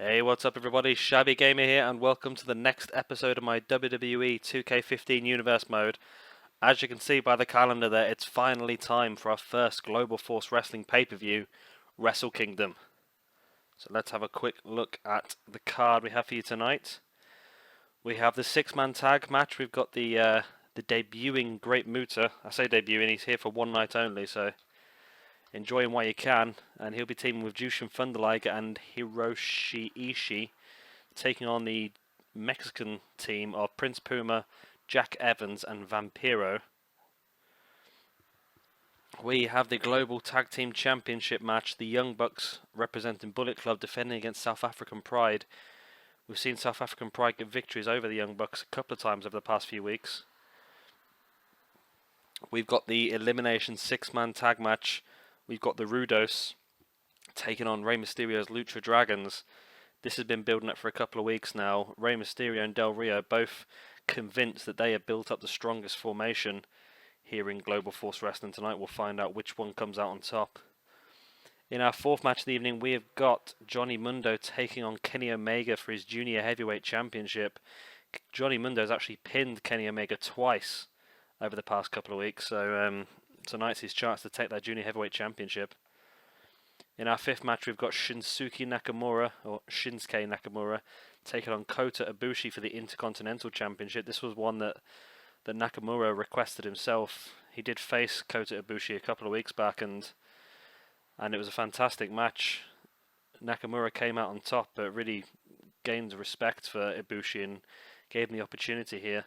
Hey, what's up everybody? Shabby Gamer here and welcome to the next episode of my WWE 2K15 Universe mode. As you can see by the calendar there, it's finally time for our first Global Force Wrestling pay-per-view, Wrestlekingdom. So let's have a quick look at the card we have for you tonight. We have the six-man tag match. We've got the debuting Great Muta. I say debuting, he's here for one night only, so enjoy him while you can, and he'll be teaming with Jushin Liger and Hiroshi Ishii, taking on the Mexican team of Prince Puma, Jack Evans and Vampiro. We have the Global Tag Team Championship match, the Young Bucks representing Bullet Club defending against South African Pride. We've seen South African Pride get victories over the Young Bucks a couple of times over the past few weeks. We've got the Elimination six-man tag match. We've got the Rudos taking on Rey Mysterio's Lucha Dragons. This has been building up for a couple of weeks now. Rey Mysterio and Del Rio both convinced that they have built up the strongest formation here in Global Force Wrestling tonight. We'll find out which one comes out on top. In our fourth match of the evening, we have got Johnny Mundo taking on Kenny Omega for his Junior Heavyweight Championship. Johnny Mundo has actually pinned Kenny Omega twice over the past couple of weeks, so tonight's his chance to take that Junior Heavyweight Championship. In our fifth match, we've got Shinsuke Nakamura, taking on Kota Ibushi for the Intercontinental Championship. This was one that Nakamura requested himself. He did face Kota Ibushi a couple of weeks back, and it was a fantastic match. Nakamura came out on top, but really gained respect for Ibushi and gave him the opportunity here.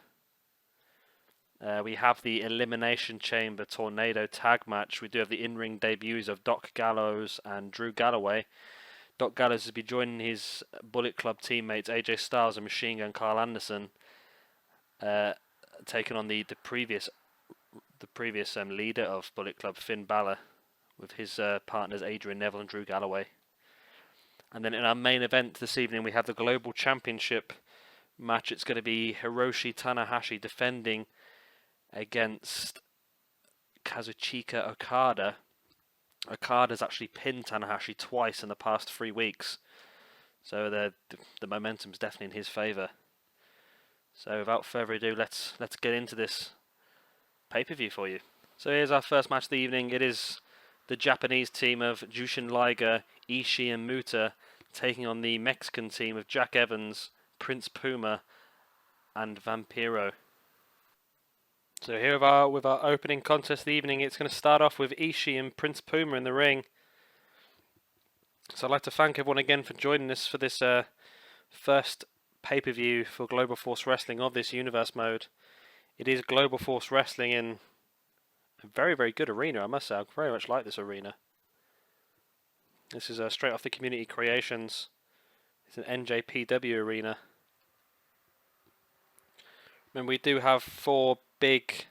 We have the Elimination Chamber Tornado Tag Match. We do have the in-ring debuts of Doc Gallows and Drew Galloway. Doc Gallows will be joining his Bullet Club teammates AJ Styles and Machine Gun Carl Anderson, taking on the previous leader of Bullet Club, Finn Balor, with his partners Adrian, Neville and Drew Galloway. And then in our main event this evening, we have the Global Championship match. It's going to be Hiroshi Tanahashi defending against Kazuchika Okada. Okada's actually pinned Tanahashi twice in the past 3 weeks, so the momentum's definitely in his favour. So without further ado, let's get into this pay-per-view for you. So here's our first match of the evening. It is the Japanese team of Jushin Liger, Ishii and Muta taking on the Mexican team of Jack Evans, Prince Puma and Vampiro. So here with our opening contest of the evening, it's going to start off with Ishii and Prince Puma in the ring. So I'd like to thank everyone again for joining us for this first pay-per-view for Global Force Wrestling of this Universe mode. It is Global Force Wrestling in a very, very good arena, I must say. I very much like this arena. This is straight off the Community Creations. It's an NJPW arena. And we do have 4 big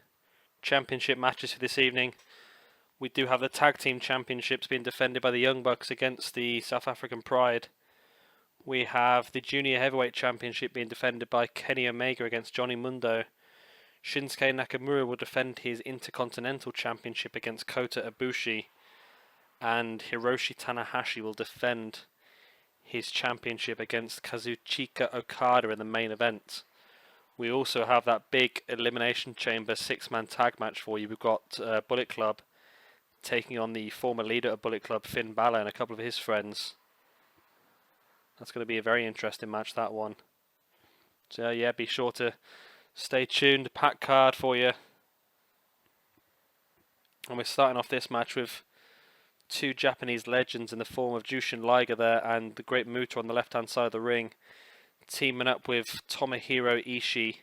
championship matches for this evening. We do have the Tag Team Championships being defended by the Young Bucks against the South African Pride. We have the Junior Heavyweight Championship being defended by Kenny Omega against Johnny Mundo. Shinsuke Nakamura will defend his Intercontinental Championship against Kota Ibushi. And Hiroshi Tanahashi will defend his championship against Kazuchika Okada in the main event. We also have that big Elimination Chamber six-man tag match for you. We've got Bullet Club taking on the former leader of Bullet Club, Finn Balor, and a couple of his friends. That's going to be a very interesting match, that one. So yeah, be sure to stay tuned. Pack card for you. And we're starting off this match with 2 Japanese legends in the form of Jushin Liger there and the Great Muta on the left-hand side of the ring, teaming up with Tomohiro Ishii,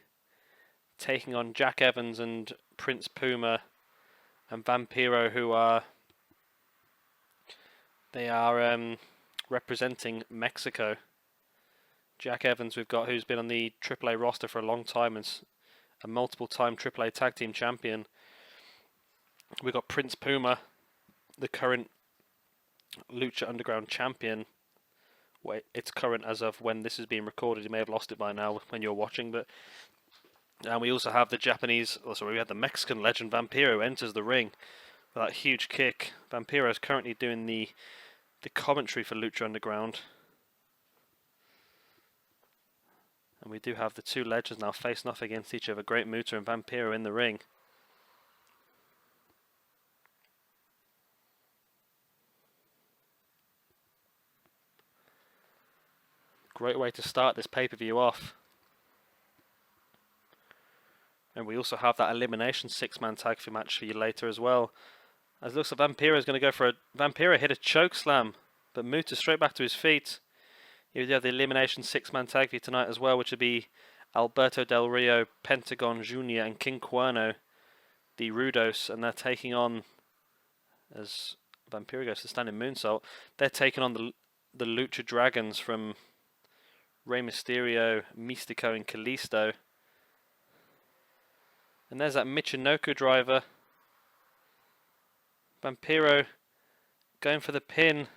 taking on Jack Evans and Prince Puma and Vampiro, who are representing Mexico. Jack Evans we've got, who's been on the AAA roster for a long time and a multiple-time AAA Tag Team Champion. We've got Prince Puma, the current Lucha Underground Champion. Wait, it's current as of when this is being recorded. You may have lost it by now when you're watching, but and we also have the we have the Mexican legend Vampiro enters the ring with that huge kick. Vampiro is currently doing the commentary for Lucha Underground. And we do have the two legends now facing off against each other. Great Muta and Vampiro in the ring. Great way to start this pay-per-view off. And we also have that elimination 6-man tag match for you later as well. As it looks like Vampiro is going to go for a... Vampiro hit a choke slam, but Muta straight back to his feet. You have the elimination 6-man tag for you tonight as well, which would be Alberto Del Rio, Pentagon Jr. and King Cuerno, the Rudos, and they're taking on, as Vampiro goes to standing moonsault, they're taking on the Lucha Dragons from Rey Mysterio, Mistico and Kalisto. And there's that Michinoku driver. Vampiro going for the pin.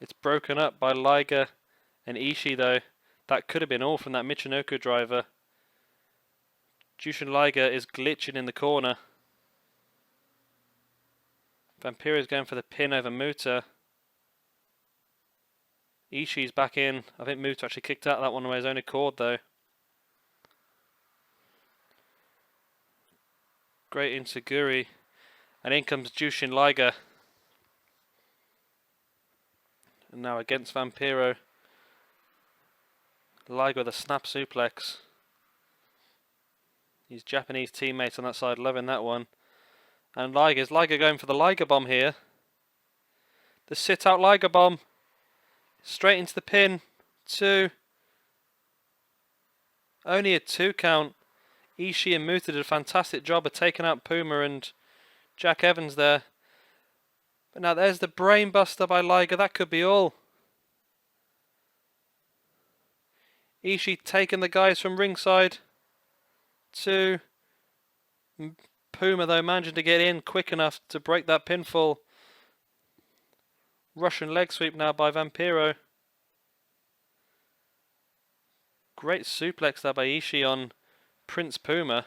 It's broken up by Liger and Ishii though. That could have been all from that Michinoku driver. Jushin Liger is glitching in the corner. Vampiro is going for the pin over Muta. Ishii's back in. I think Muta actually kicked out that one on his own accord though. Great Insuguri. And in comes Jushin Liger. And now against Vampiro. Liger with a snap suplex. His Japanese teammates on that side loving that one. And Liger going for the Liger bomb here. The sit out Liger bomb. Straight into the pin. 2. Only a 2 count. Ishii and Muta did a fantastic job of taking out Puma and Jack Evans there. But now there's the brain buster by Liger. That could be all. Ishii taking the guys from ringside. 2. Puma though managing to get in quick enough to break that pinfall. Russian leg sweep now by Vampiro. Great suplex there by Ishii on Prince Puma.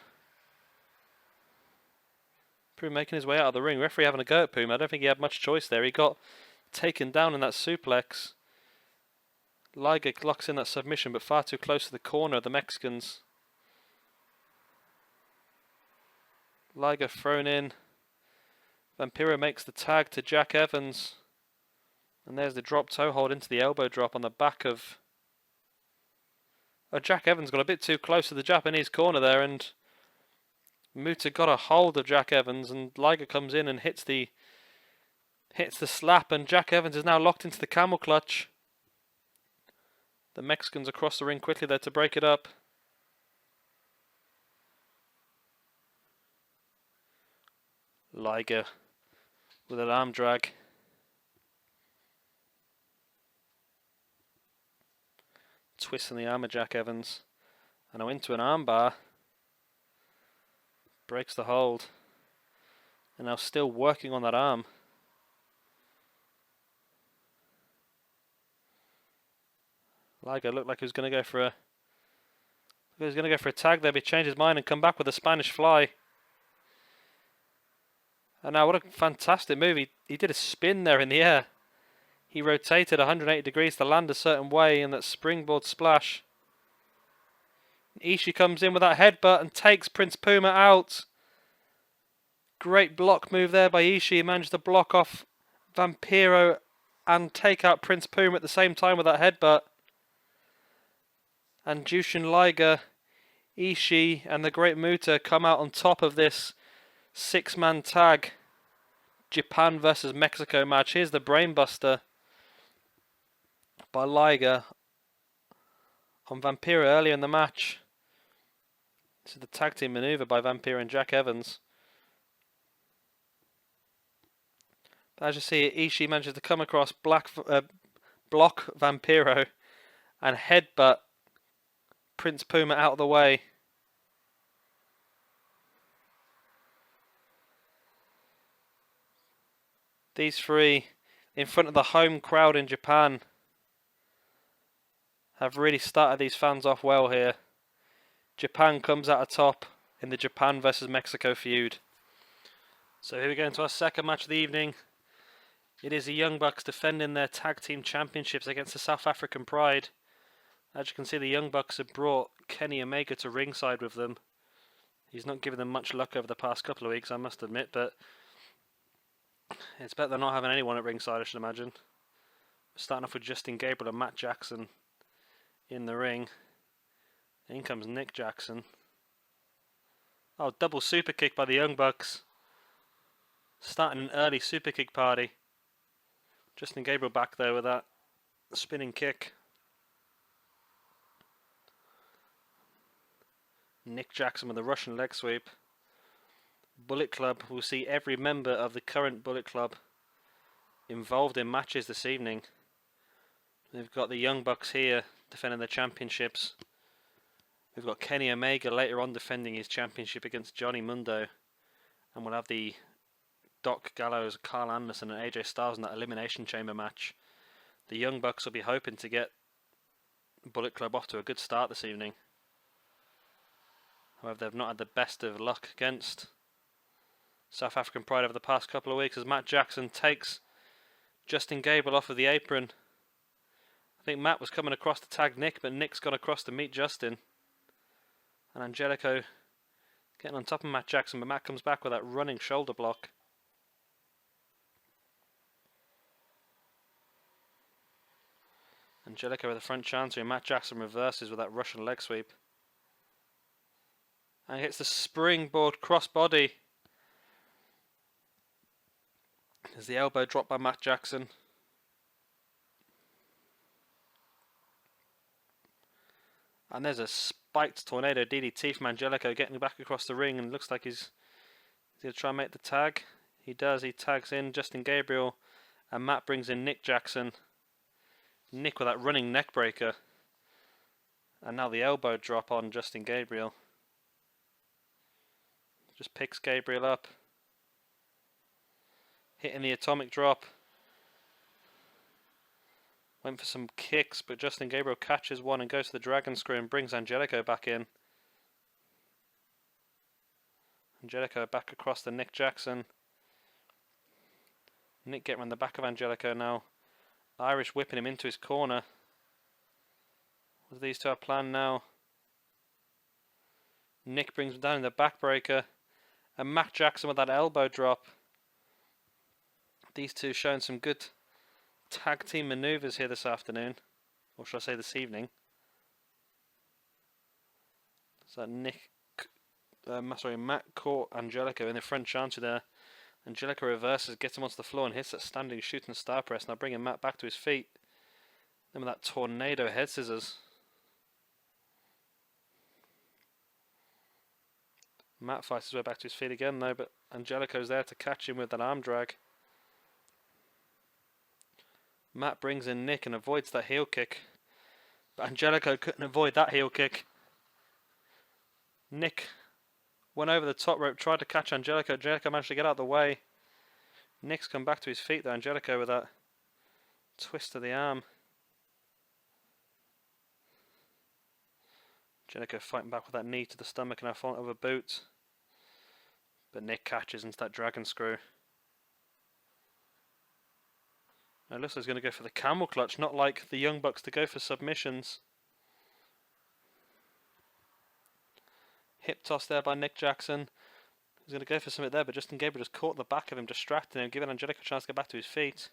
Puma making his way out of the ring. Referee having a go at Puma. I don't think he had much choice there. He got taken down in that suplex. Liger locks in that submission, but far too close to the corner of the Mexicans. Liger thrown in. Vampiro makes the tag to Jack Evans. And there's the drop toe hold into the elbow drop on the back of... Oh, Jack Evans got a bit too close to the Japanese corner there, and Muta got a hold of Jack Evans, and Liger comes in and hits the slap, and Jack Evans is now locked into the camel clutch. The Mexicans across the ring quickly there to break it up. Liger with an arm drag. Twisting the arm of Jack Evans. And now into an armbar. Breaks the hold. And now still working on that arm. Liger looked like he was going to go for a tag there, but he changed his mind and come back with a Spanish fly. And now what a fantastic move. He did a spin there in the air. He rotated 180 degrees to land a certain way in that springboard splash. Ishii comes in with that headbutt and takes Prince Puma out. Great block move there by Ishii. He managed to block off Vampiro and take out Prince Puma at the same time with that headbutt. And Jushin Liger, Ishii and the Great Muta come out on top of this 6-man tag Japan versus Mexico match. Here's the brainbuster by Liger on Vampiro earlier in the match. This is the tag team maneuver by Vampiro and Jack Evans. But as you see, Ishii manages to come across, block Vampiro and headbutt Prince Puma out of the way. These three, in front of the home crowd in Japan, have really started these fans off well here. Japan comes out of top in the Japan versus Mexico feud. So here we go into our second match of the evening. It is the Young Bucks defending their tag team championships against the South African Pride. As you can see, the Young Bucks have brought Kenny Omega to ringside with them. He's not given them much luck over the past couple of weeks, I must admit, but it's better than not having anyone at ringside, I should imagine. Starting off with Justin Gabriel and Matt Jackson in the ring. In comes Nick Jackson. Oh, double super kick by the Young Bucks. Starting an early super kick party. Justin Gabriel back there with that spinning kick. Nick Jackson with a Russian leg sweep. Bullet Club will see every member of the current Bullet Club involved in matches this evening. We've got the Young Bucks here defending their championships. We've got Kenny Omega later on defending his championship against Johnny Mundo. And we'll have the Doc Gallows, Karl Anderson and AJ Styles in that Elimination Chamber match. The Young Bucks will be hoping to get Bullet Club off to a good start this evening. However, they've not had the best of luck against South African Pride over the past couple of weeks as Matt Jackson takes Justin Gabriel off of the apron. I think Matt was coming across to tag Nick, but Nick's gone across to meet Justin. And Angelico getting on top of Matt Jackson, but Matt comes back with that running shoulder block. Angelico with the front chancery, and Matt Jackson reverses with that Russian leg sweep. And hits the springboard crossbody. There's the elbow drop by Matt Jackson. And there's a spiked tornado DDT from Angelico getting back across the ring, and looks like he's going to try and make the tag. He does, he tags in Justin Gabriel, and Matt brings in Nick Jackson. Nick with that running neck breaker. And now the elbow drop on Justin Gabriel. Just picks Gabriel up. Hitting the atomic drop. Went for some kicks, but Justin Gabriel catches one and goes to the dragon screw and brings Angelico back in. Angelico back across to Nick Jackson. Nick getting on the back of Angelico now. Irish whipping him into his corner. As these two are planned now. Nick brings him down in the backbreaker. And Matt Jackson with that elbow drop. These two showing some good tag team maneuvers here this afternoon. Or should I say this evening. So Matt caught Angelico in the front chancery there. Angelico reverses, gets him onto the floor and hits that standing shooting star press. Now bringing Matt back to his feet. Then with that tornado head scissors. Matt fights his way back to his feet again though, but Angelico's there to catch him with that arm drag. Matt brings in Nick and avoids that heel kick. But Angelico couldn't avoid that heel kick. Nick went over the top rope, tried to catch Angelico. Angelico managed to get out of the way. Nick's come back to his feet though. Angelico with that twist of the arm. Angelico fighting back with that knee to the stomach and a front of a boot. But Nick catches into that dragon screw. Now it looks like he's going to go for the camel clutch, not like the Young Bucks to go for submissions. Hip toss there by Nick Jackson. He's going to go for something there, but Justin Gabriel just caught the back of him, distracting him, giving Angelico a chance to get back to his feet.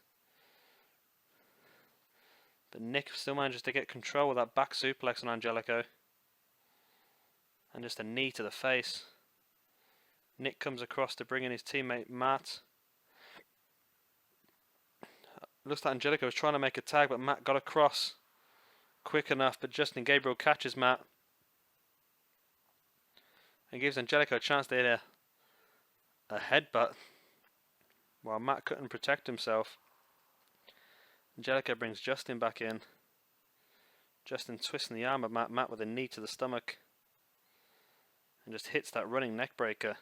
But Nick still manages to get control with that back suplex on Angelico. And just a knee to the face. Nick comes across to bring in his teammate Matt. Looks like Angelico was trying to make a tag, but Matt got across quick enough. But Justin Gabriel catches Matt and gives Angelico a chance to hit a headbutt while Matt couldn't protect himself. Angelico brings Justin back in. Justin twisting the arm of Matt. Matt with a knee to the stomach. And just hits that running neck breaker.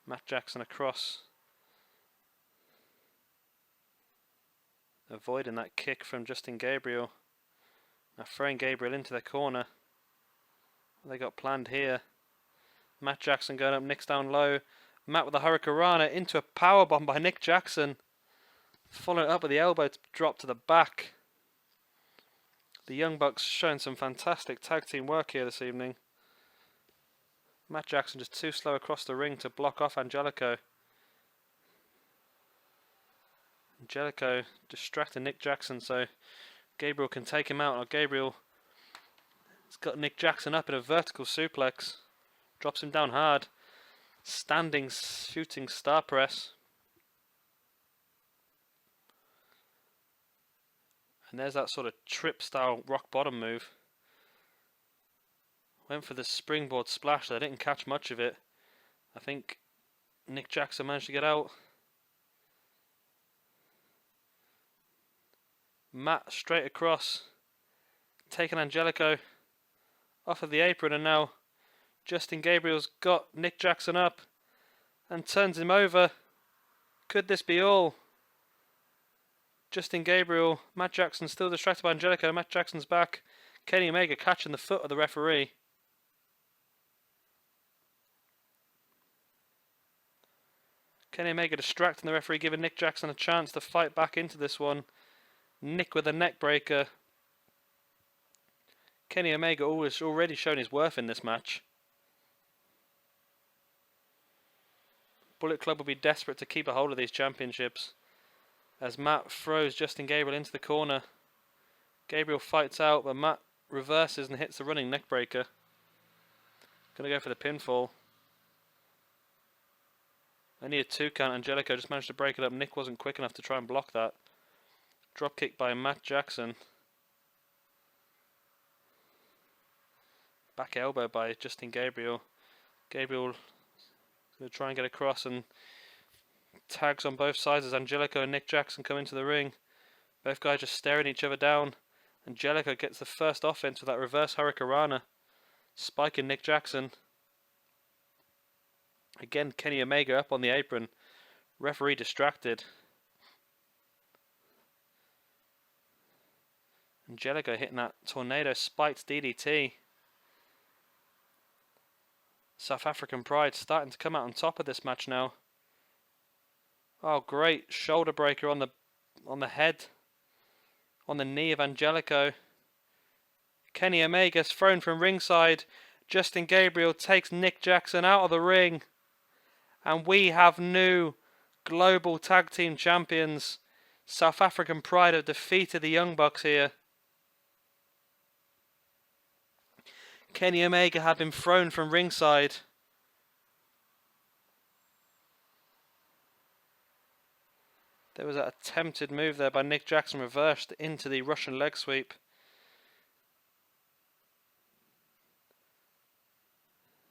Matt Jackson across. Avoiding that kick from Justin Gabriel. Now throwing Gabriel into the corner. What they got planned here. Matt Jackson going up, Nick's down low. Matt with a Hurricanrana into a powerbomb by Nick Jackson. Following it up with the elbow drop to the back. The Young Bucks showing some fantastic tag team work here this evening. Matt Jackson just too slow across the ring to block off Angelico. Angelico distracting Nick Jackson so Gabriel can take him out. Now Gabriel has got Nick Jackson up in a vertical suplex. Drops him down hard. Standing shooting star press. And there's that sort of trip style rock bottom move. Went for the springboard splash. They didn't catch much of it. I think Nick Jackson managed to get out. Matt straight across. Taking Angelico off of the apron, and now Justin Gabriel's got Nick Jackson up and turns him over. Could this be all? Justin Gabriel, Matt Jackson still distracted by Angelico. Matt Jackson's back. Kenny Omega catching the foot of the referee. Kenny Omega distracting the referee, giving Nick Jackson a chance to fight back into this one. Nick with a neck breaker. Kenny Omega already shown his worth in this match. Bullet Club will be desperate to keep a hold of these championships. As Matt throws Justin Gabriel into the corner. Gabriel fights out, but Matt reverses and hits the running neck breaker. Gonna go for the pinfall. Only a 2 count. Angelico just managed to break it up. Nick wasn't quick enough to try and block that. Dropkick by Matt Jackson. Back elbow by Justin Gabriel. Gabriel going to try and get across and tags on both sides as Angelico and Nick Jackson come into the ring. Both guys just staring each other down. Angelico gets the first offense with that reverse hurricanrana, spiking Nick Jackson. Again, Kenny Omega up on the apron. Referee distracted. Angelico hitting that tornado spiked DDT. South African Pride starting to come out on top of this match now. Oh, great shoulder breaker on the head, on the knee of Angelico. Kenny Omega's thrown from ringside. Justin Gabriel takes Nick Jackson out of the ring. And we have new global tag team champions. South African Pride have defeated the Young Bucks here. Kenny Omega had been thrown from ringside. There was an attempted move there by Nick Jackson, reversed into the Russian leg sweep.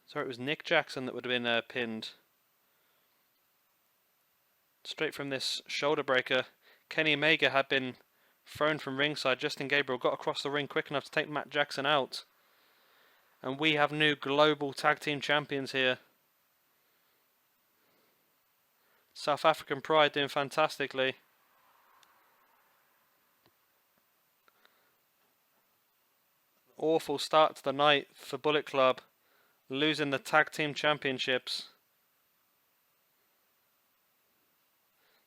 Sorry, it was Nick Jackson that would have been pinned. Straight from this shoulder breaker, Kenny Omega had been thrown from ringside. Justin Gabriel got across the ring quick enough to take Matt Jackson out. And we have new global tag team champions here. South African Pride doing fantastically. Awful start to the night for Bullet Club, losing the tag team championships.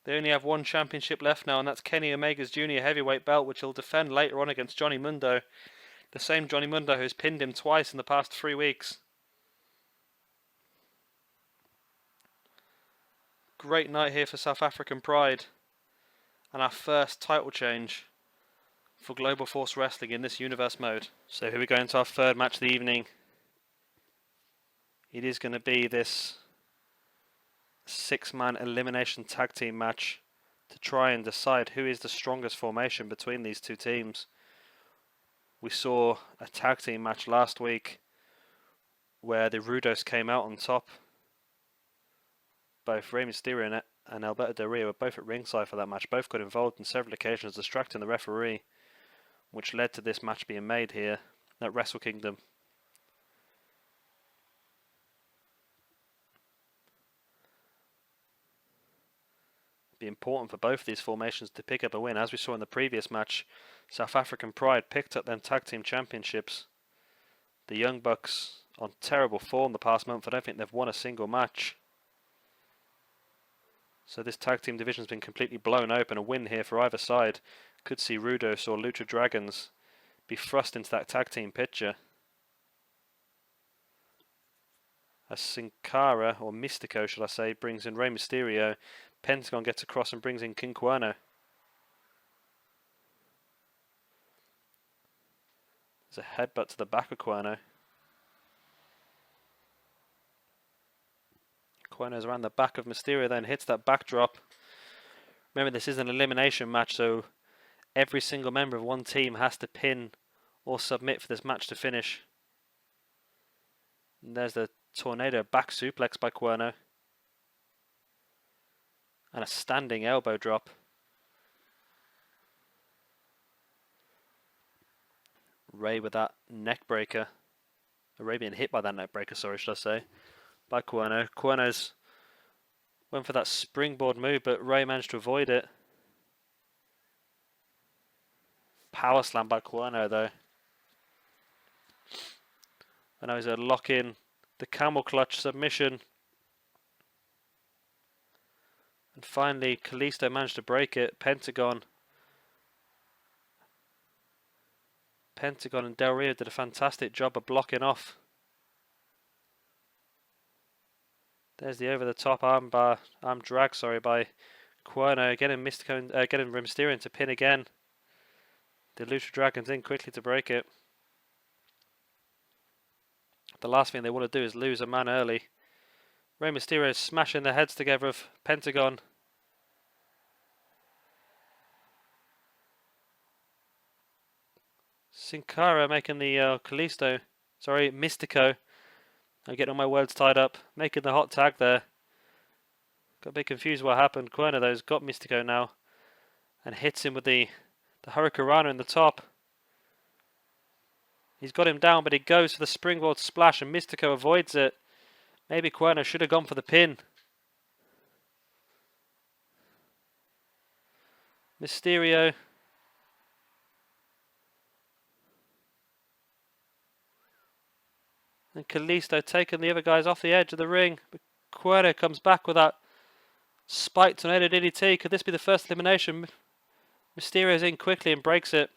They only have one championship left now, and that's Kenny Omega's junior heavyweight belt, which he'll defend later on against Johnny Mundo. The same Johnny Mundo who's pinned him twice in the past 3 weeks. Great night here for South African Pride. And our first title change for Global Force Wrestling in this universe mode. So here we go into our third match of the evening. It is going to be this 6-man elimination tag team match to try and decide who is the strongest formation between these two teams. We saw a tag team match last week where the Rudos came out on top. Both Rey Mysterio and Alberto Del Rio were both at ringside for that match. Both got involved on several occasions, distracting the referee, which led to this match being made here at Wrestle Kingdom. It'd be important for both of these formations to pick up a win. As we saw in the previous match, South African Pride picked up them tag team championships. The Young Bucks on terrible form the past month. I don't think they've won a single match. So this tag team division has been completely blown open. A win here for either side could see Rudos or Lucha Dragons be thrust into that tag team picture. As Sin Cara, or Mistico should I say, brings in Rey Mysterio. Pentagon gets across and brings in King Cuerno. There's a headbutt to the back of Cuerno. Cuerno's around the back of Mysterio, then hits that backdrop. Remember, this is an elimination match, so every single member of one team has to pin or submit for this match to finish. And there's the tornado back suplex by Cuerno. And a standing elbow drop. Rey with that neck breaker. Rey being hit by that neck breaker, sorry, should I say. By Cuerno. Cuerno's went for that springboard move, but Rey managed to avoid it. Power slam by Cuerno, though. And now he's going to lock in the camel clutch submission. And finally, Kalisto managed to break it. Pentagon and Del Rio did a fantastic job of blocking off. There's the over-the-top arm drag, by Cuerno, getting Mysterio to pin again. The Lucha Dragons in quickly to break it. The last thing they want to do is lose a man early. Rey Mysterio smashing their heads together of Pentagon. Sin Cara making the Mistico. I'm getting all my words tied up. Making the hot tag there. Got a bit confused what happened. Cuerno, though, has got Mystico now. And hits him with the Hurricanrana in the top. He's got him down, but he goes for the springboard splash, and Mystico avoids it. Maybe Cuerno should have gone for the pin. Mysterio. And Kalisto taking the other guys off the edge of the ring. But Cuerno comes back with that spike tornado DDT. Could this be the first elimination? Mysterio's in quickly and breaks it.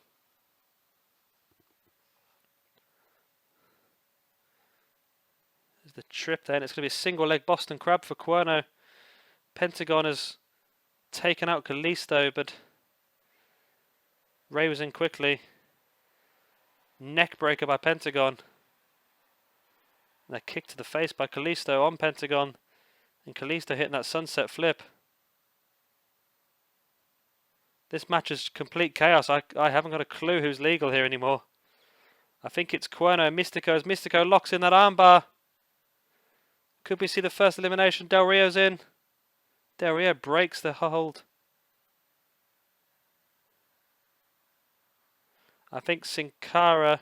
There's the trip then. It's going to be a single leg Boston Crab for Cuerno. Pentagon has taken out Kalisto, but Rey was in quickly. Neck breaker by Pentagon. And a kick to the face by Kalisto on Pentagon. And Kalisto hitting that sunset flip. This match is complete chaos. I haven't got a clue who's legal here anymore. I think it's Cuerno and Mystico as Mystico locks in that armbar. Could we see the first elimination? Del Rio's in. Del Rio breaks the hold. I think Sin Cara,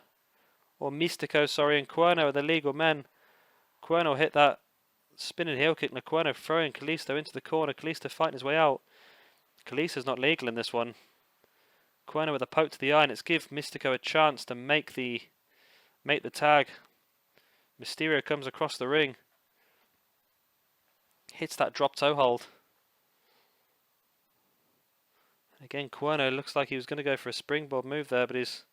or Mystico, sorry, and Cuerno are the legal men. Cuerno hit that spinning heel kick, and Cuerno throwing Kalisto into the corner. Kalisto fighting his way out. Kalisto's not legal in this one. Cuerno with a poke to the eye, and it's give Mystico a chance to make the tag. Mysterio comes across the ring. Hits that drop toe hold. Again, Cuerno looks like he was going to go for a springboard move there, but he's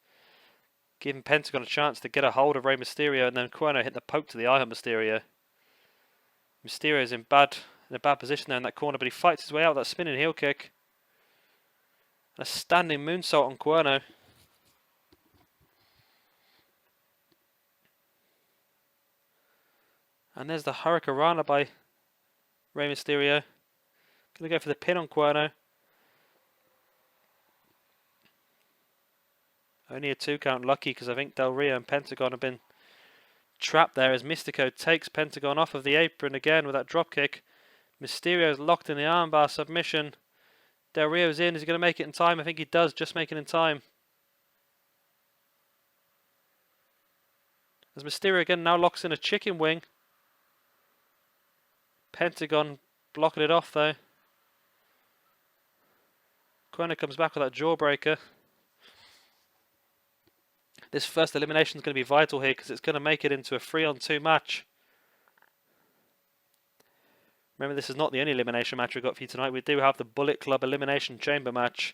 giving Pentagon a chance to get a hold of Rey Mysterio, and then Cuerno hit the poke to the eye on Mysterio. Mysterio's in a bad position there in that corner, but he fights his way out with that spinning heel kick. And a standing moonsault on Cuerno. And there's the Hurricanrana by Rey Mysterio. Gonna go for the pin on Cuerno. Only a 2 count, lucky because I think Del Rio and Pentagon have been trapped there as Mystico takes Pentagon off of the apron again with that drop kick. Mysterio's locked in the armbar submission. Del Rio's in. Is he going to make it in time? I think he does, just make it in time. As Mysterio again now locks in a chicken wing. Pentagon blocking it off though. Cuerno comes back with that jawbreaker. This first elimination is going to be vital here because it's going to make it into a 3-on-2 match. Remember, this is not the only elimination match we've got for you tonight. We do have the Bullet Club Elimination Chamber match.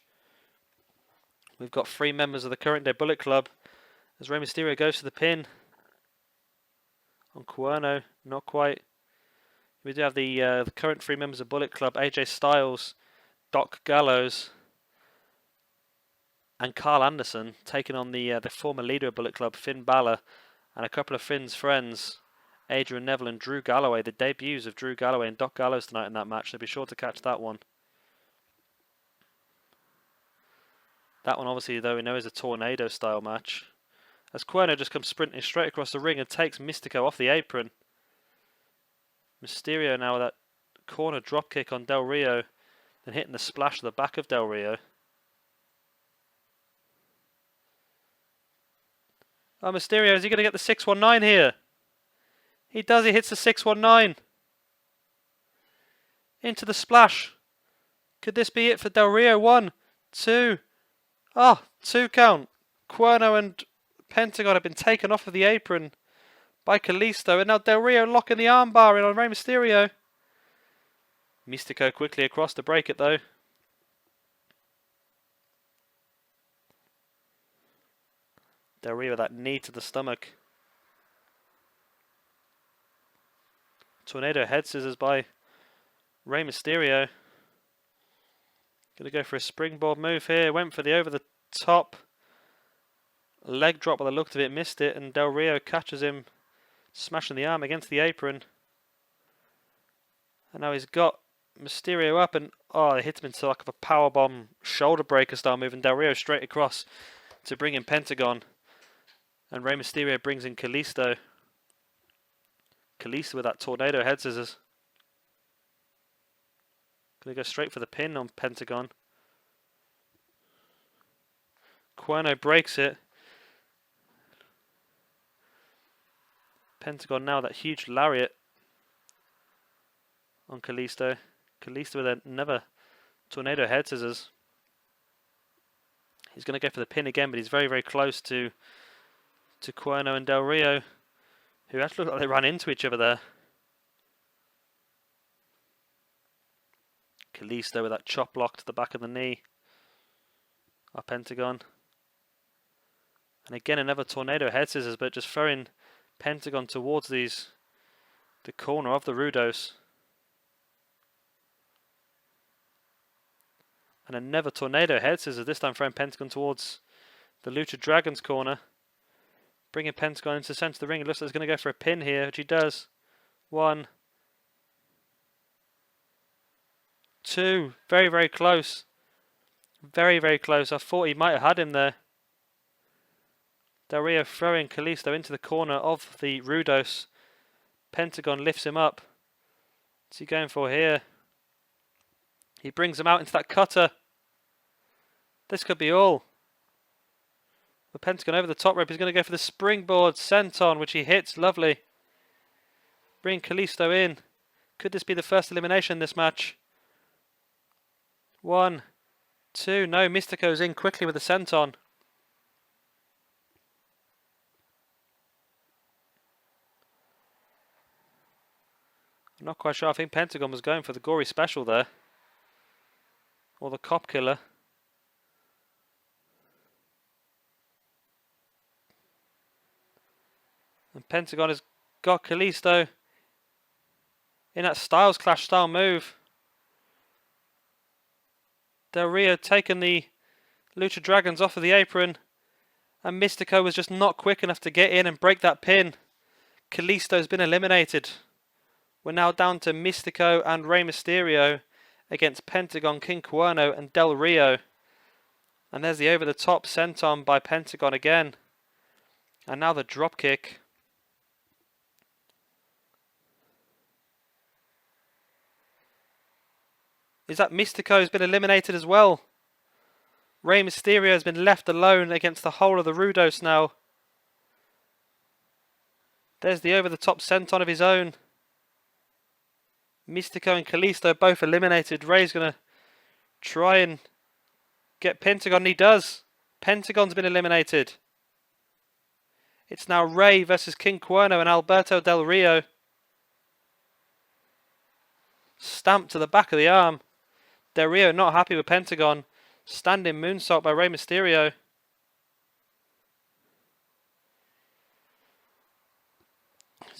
We've got 3 members of the current day Bullet Club As Rey Mysterio goes for the pin on Cuerno, not quite. We do have the current 3 members of Bullet Club, AJ Styles, Doc Gallows, and Karl Anderson, taking on the former leader of Bullet Club, Finn Balor, and a couple of Finn's friends, Adrian, Neville, and Drew Galloway. The debuts of Drew Galloway and Doc Gallows tonight in that match, so be sure to catch that one. That one, obviously, though, we know is a tornado-style match. As Cuerno just comes sprinting straight across the ring and takes Mystico off the apron. Mysterio now with that corner dropkick on Del Rio, then hitting the splash to the back of Del Rio. Oh, Mysterio, is he going to get the 619 here? He does, he hits the 619. Into the splash. Could this be it for Del Rio? 1, 2. Ah, 2 count. Cuerno and Pentagon have been taken off of the apron by Kalisto, and now Del Rio locking the armbar in on Rey Mysterio. Mystico quickly across to break it though. Del Rio with that knee to the stomach. Tornado head scissors by Rey Mysterio. Gonna go for a springboard move here. Went for the over the top leg drop by the look of it, missed it, and Del Rio catches him, smashing the arm against the apron. And now he's got Mysterio up, and oh, they hit him into like a powerbomb shoulder breaker style move, and Del Rio straight across to bring in Pentagon. And Rey Mysterio brings in Kalisto. Kalisto with that tornado head scissors. Gonna go straight for the pin on Pentagon. Cuerno breaks it. Pentagon now that huge lariat on Kalisto. Kalisto with another tornado head scissors. He's going to go for the pin again, but he's very, very close to Cuerno and Del Rio, who actually look like they ran into each other there. Kalisto with that chop block to the back of the knee. Our Pentagon. And again another tornado head scissors, but just throwing Pentagon towards the corner of the Rudos. And another tornado head scissors, this time throwing Pentagon towards the Lucha Dragons corner. Bringing Pentagon into the centre of the ring. It looks like he's going to go for a pin here, which he does. 1, 2. Very, very close. Very, very close. I thought he might have had him there. Del Rio throwing Kalisto into the corner of the Rudos. Pentagon lifts him up. What's he going for here? He brings him out into that cutter. This could be all. The Pentagon over the top rope. He's going to go for the springboard senton, which he hits. Lovely. Bring Kalisto in. Could this be the first elimination in this match? 1, 2. No, Mystico's in quickly with the senton. I'm not quite sure. I think Pentagon was going for the gory special there. Or the cop killer. And Pentagon has got Kalisto in that Styles Clash style move. Del Rio taking the Lucha Dragons off of the apron. And Mystico was just not quick enough to get in and break that pin. Kalisto's been eliminated. We're now down to Mystico and Rey Mysterio against Pentagon, King Cuerno, and Del Rio. And there's the over-the-top senton by Pentagon again. And now the dropkick. Is that Mystico has been eliminated as well? Rey Mysterio has been left alone against the whole of the Rudos now. There's the over-the-top senton of his own. Mystico and Kalisto both eliminated. Rey's going to try and get Pentagon, and he does. Pentagon's been eliminated. It's now Rey versus King Cuerno and Alberto Del Rio. Stamped to the back of the arm. Del Rio not happy with Pentagon. Standing moonsault by Rey Mysterio.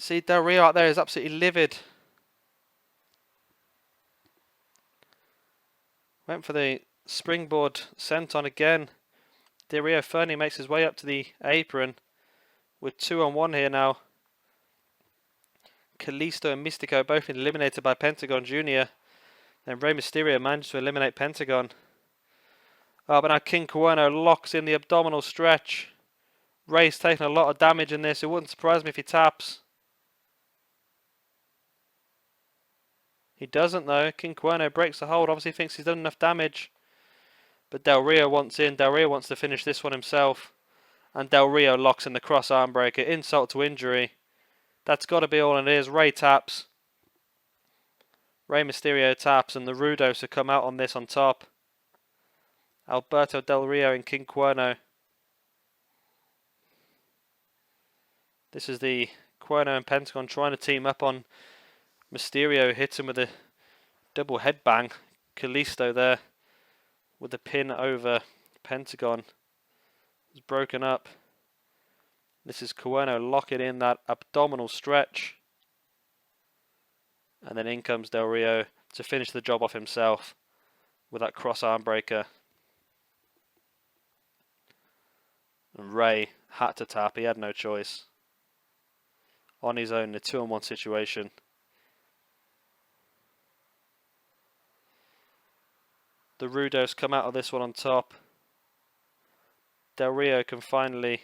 See, Del Rio out there is absolutely livid. Went for the springboard senton again. Del Rio Fernie makes his way up to the apron. We're 2-on-1 here now. Kalisto and Mistico both been eliminated by Pentagon Jr. Then Rey Mysterio managed to eliminate Pentagon. Oh, but now King Cuerno locks in the abdominal stretch. Rey's taking a lot of damage in this. It wouldn't surprise me if he taps. He doesn't though. King Cuerno breaks the hold. Obviously thinks he's done enough damage. But Del Rio wants in. Del Rio wants to finish this one himself. And Del Rio locks in the cross arm breaker. Insult to injury. That's got to be all it is. Rey taps. Rey Mysterio taps. And the Rudos have come out on this on top. Alberto, Del Rio and King Cuerno. This is the Cuerno and Pentagon trying to team up on Mysterio. Hits him with a double headbang. Kalisto there with the pin over Pentagon. It's broken up. This is Cuerno locking in that abdominal stretch. And then in comes Del Rio to finish the job off himself with that cross arm breaker. And Rey had to tap. He had no choice. On his own in a 2-on-1 situation. The Rudos come out of this one on top. Del Rio can finally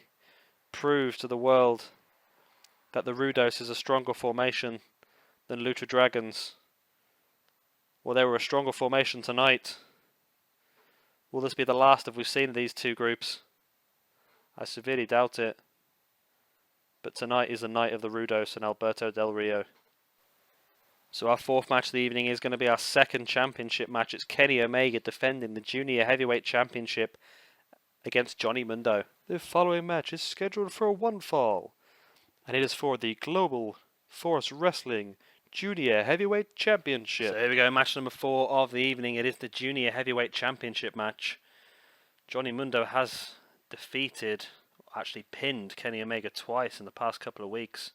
prove to the world that the Rudos is a stronger formation than Lucha Dragons. Well, they were a stronger formation tonight. Will this be the last of we've seen of these two groups? I severely doubt it. But tonight is the night of the Rudos and Alberto Del Rio. So our fourth match of the evening is going to be our second championship match. It's Kenny Omega defending the Junior Heavyweight Championship against Johnny Mundo. The following match is scheduled for one fall, and it is for the Global Force Wrestling Junior Heavyweight Championship. So here we go, match number 4 of the evening. It is the Junior Heavyweight Championship match. Johnny Mundo has defeated, actually pinned Kenny Omega twice in the past couple of weeks.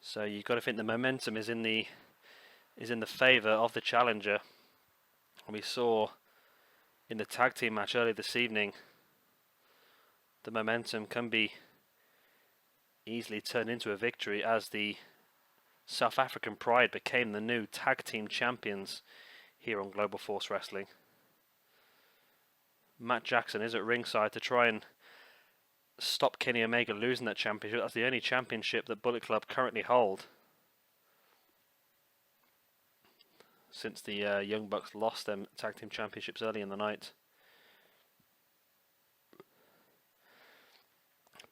So you've got to think the momentum is in the favour of the challenger. And we saw in the tag team match earlier this evening, the momentum can be easily turned into a victory as the South African Pride became the new tag team champions here on Global Force Wrestling. Matt Jackson is at ringside to try and stop Kenny Omega losing that championship. That's the only championship that Bullet Club currently hold since the Young Bucks lost them tag team championships early in the night.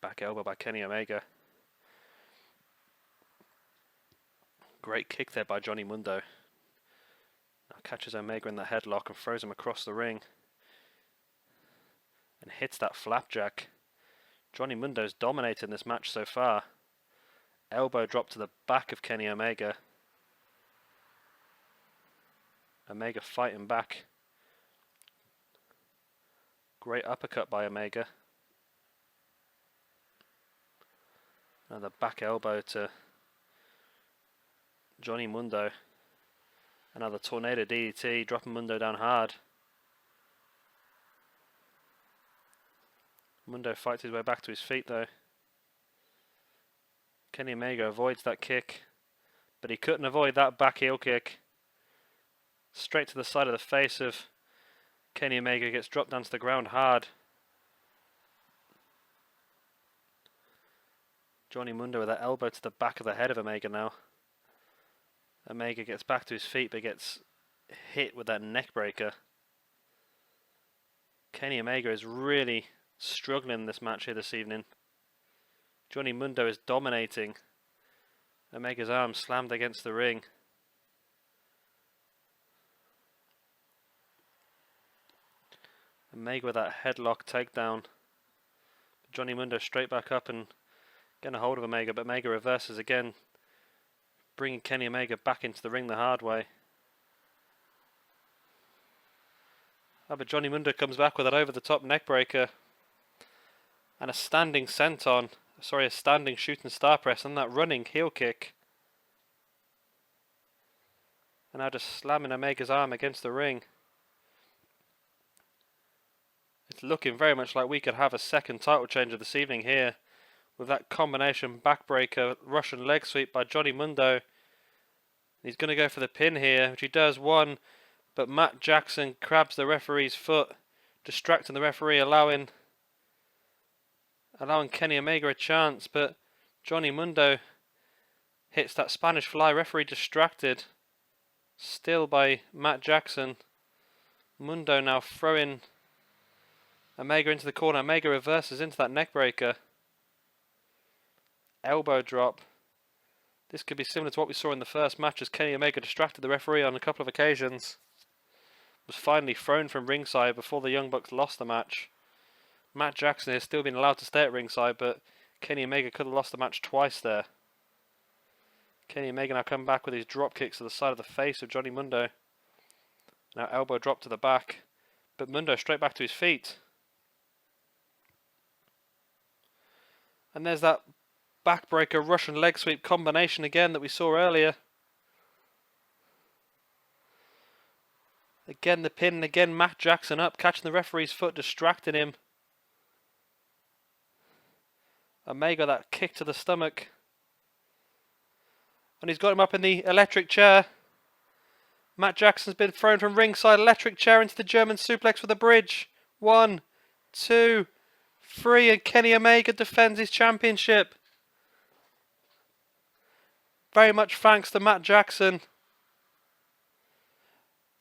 Back elbow by Kenny Omega. Great kick there by Johnny Mundo. Now catches Omega in the headlock and throws him across the ring and hits that flapjack. Johnny Mundo's dominating this match so far. Elbow drop to the back of Kenny Omega. Omega fighting back. Great uppercut by Omega. Another back elbow to Johnny Mundo. Another tornado DDT, dropping Mundo down hard. Mundo fights his way back to his feet though. Kenny Omega avoids that kick, but he couldn't avoid that back heel kick. Straight to the side of the face of Kenny Omega, gets dropped down to the ground hard. Johnny Mundo with that elbow to the back of the head of Omega now. Omega gets back to his feet but gets hit with that neck breaker. Kenny Omega is really struggling in this match here this evening. Johnny Mundo is dominating. Omega's arm slammed against the ring. Omega with that headlock takedown. Johnny Mundo straight back up and getting a hold of Omega, but Omega reverses again, bringing Kenny Omega back into the ring the hard way. Oh, but Johnny Mundo comes back with that over-the-top neckbreaker and a standing senton, Sorry, a standing shooting star press and that running heel kick. And now just slamming Omega's arm against the ring. It's looking very much like we could have a second title change of this evening here. With that combination backbreaker Russian leg sweep by Johnny Mundo. He's going to go for the pin here, which he does one. But Matt Jackson grabs the referee's foot, distracting the referee, allowing Kenny Omega a chance. But Johnny Mundo hits that Spanish fly. Referee distracted. Still by Matt Jackson. Mundo now throwing Omega into the corner. Omega reverses into that neckbreaker. Elbow drop. This could be similar to what we saw in the first match as Kenny Omega distracted the referee on a couple of occasions. Was finally thrown from ringside before the Young Bucks lost the match. Matt Jackson has still been allowed to stay at ringside, but Kenny Omega could have lost the match twice there. Kenny Omega now come back with his drop kicks to the side of the face of Johnny Mundo. Now elbow drop to the back, but Mundo straight back to his feet. And there's that backbreaker Russian leg sweep combination again that we saw earlier. Again the pin, and again Matt Jackson up, catching the referee's foot, distracting him. Omega, that kick to the stomach. And he's got him up in the electric chair. Matt Jackson's been thrown from ringside, electric chair into the German suplex for the bridge. 1, 2, 3, and Kenny Omega defends his championship. Very much thanks to Matt Jackson.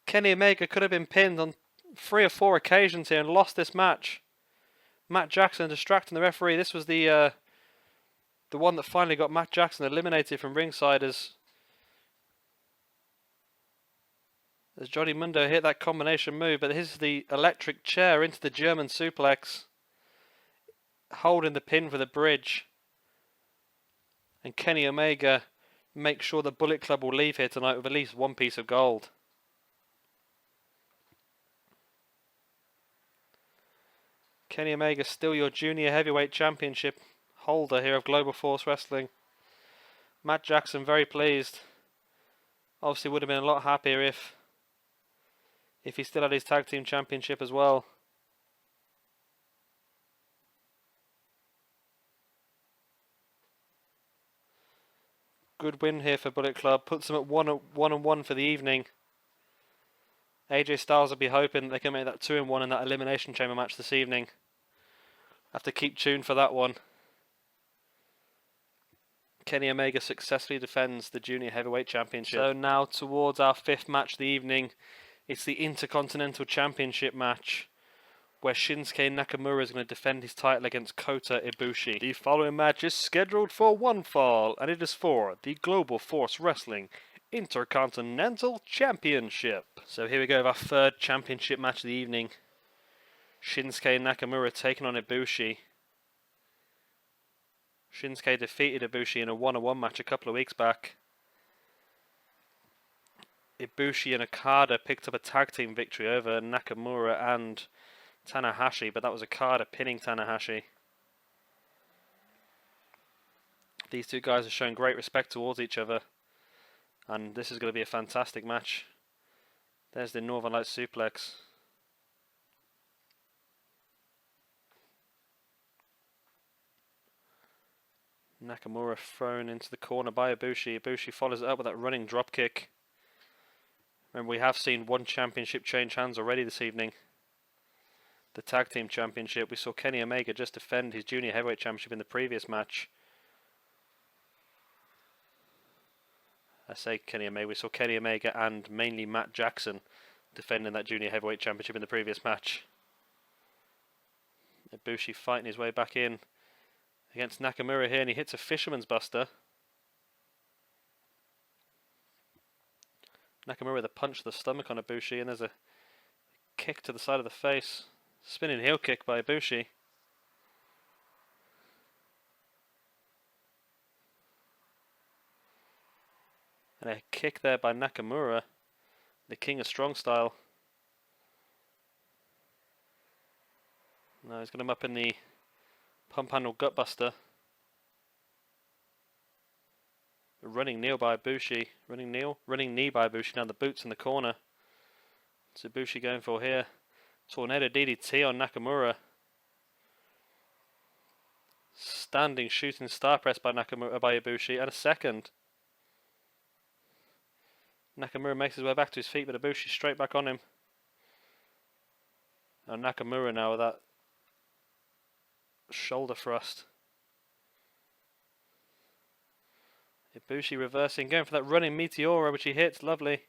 Kenny Omega could have been pinned on 3 or 4 occasions here and lost this match. Matt Jackson distracting the referee. This was the one that finally got Matt Jackson eliminated from ringside as Johnny Mundo hit that combination move. But this is the electric chair into the German suplex, holding the pin for the bridge. And Kenny Omega makes sure the Bullet Club will leave here tonight with at least 1 piece of gold. Kenny Omega still your junior heavyweight championship holder here of Global Force Wrestling. Matt Jackson very pleased. Obviously would have been a lot happier if he still had his tag team championship as well. Good win here for Bullet Club. Puts them at 1-1 for the evening. AJ Styles will be hoping they can make that 2-1 in that Elimination Chamber match this evening. Have to keep tuned for that one. Kenny Omega successfully defends the Junior Heavyweight Championship. So now towards our 5th match of the evening. It's the Intercontinental Championship match, where Shinsuke Nakamura is going to defend his title against Kota Ibushi. The following match is scheduled for one fall, and it is for the Global Force Wrestling Intercontinental Championship. So here we go with our 3rd championship match of the evening. Shinsuke Nakamura taking on Ibushi. Shinsuke defeated Ibushi in a 1-on-1 match a couple of weeks back. Ibushi and Okada picked up a tag team victory over Nakamura and Tanahashi, but that was Okada pinning Tanahashi. These two guys are showing great respect towards each other, and this is going to be a fantastic match. There's the Northern Lights suplex. Nakamura thrown into the corner by Ibushi. Ibushi follows it up with that running drop kick. Remember, we have seen one championship change hands already this evening. The Tag Team Championship. We saw Kenny Omega just defend his Junior Heavyweight Championship in the previous match. I say Kenny Omega. We saw Kenny Omega and mainly Matt Jackson defending that Junior Heavyweight Championship in the previous match. Ibushi fighting his way back in against Nakamura here, and he hits a Fisherman's Buster. Nakamura with a punch to the stomach on Ibushi, and there's a kick to the side of the face. Spinning heel kick by Ibushi. And a kick there by Nakamura, the King of Strong Style. Now he's got him up in the pump handle gutbuster. Running knee by Ibushi. Running knee by Ibushi. Now the boots in the corner. What's Ibushi going for here? Tornado DDT on Nakamura. Standing shooting star press by Ibushi. And a second. Nakamura makes his way back to his feet, but Ibushi straight back on him. And Nakamura now with that shoulder thrust. Ibushi reversing, going for that running Meteora, which he hits. Lovely.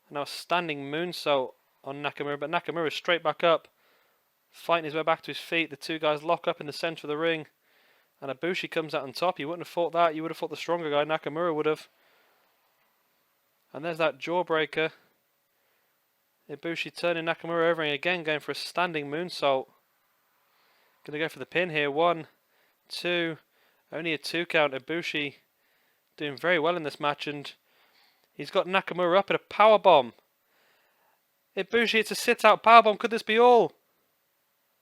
Now a standing moonsault on Nakamura, but Nakamura straight back up, fighting his way back to his feet. The two guys lock up in the centre of the ring, and Ibushi comes out on top. You wouldn't have thought that. You would have thought the stronger guy, Nakamura, would have. And there's that jawbreaker. Ibushi turning Nakamura over and again, going for a standing moonsault. Going to go for the pin here. 1, 2, only a 2 count. Ibushi doing very well in this match, and he's got Nakamura up at a powerbomb. Ibushi, it's a sit-out powerbomb. Could this be all?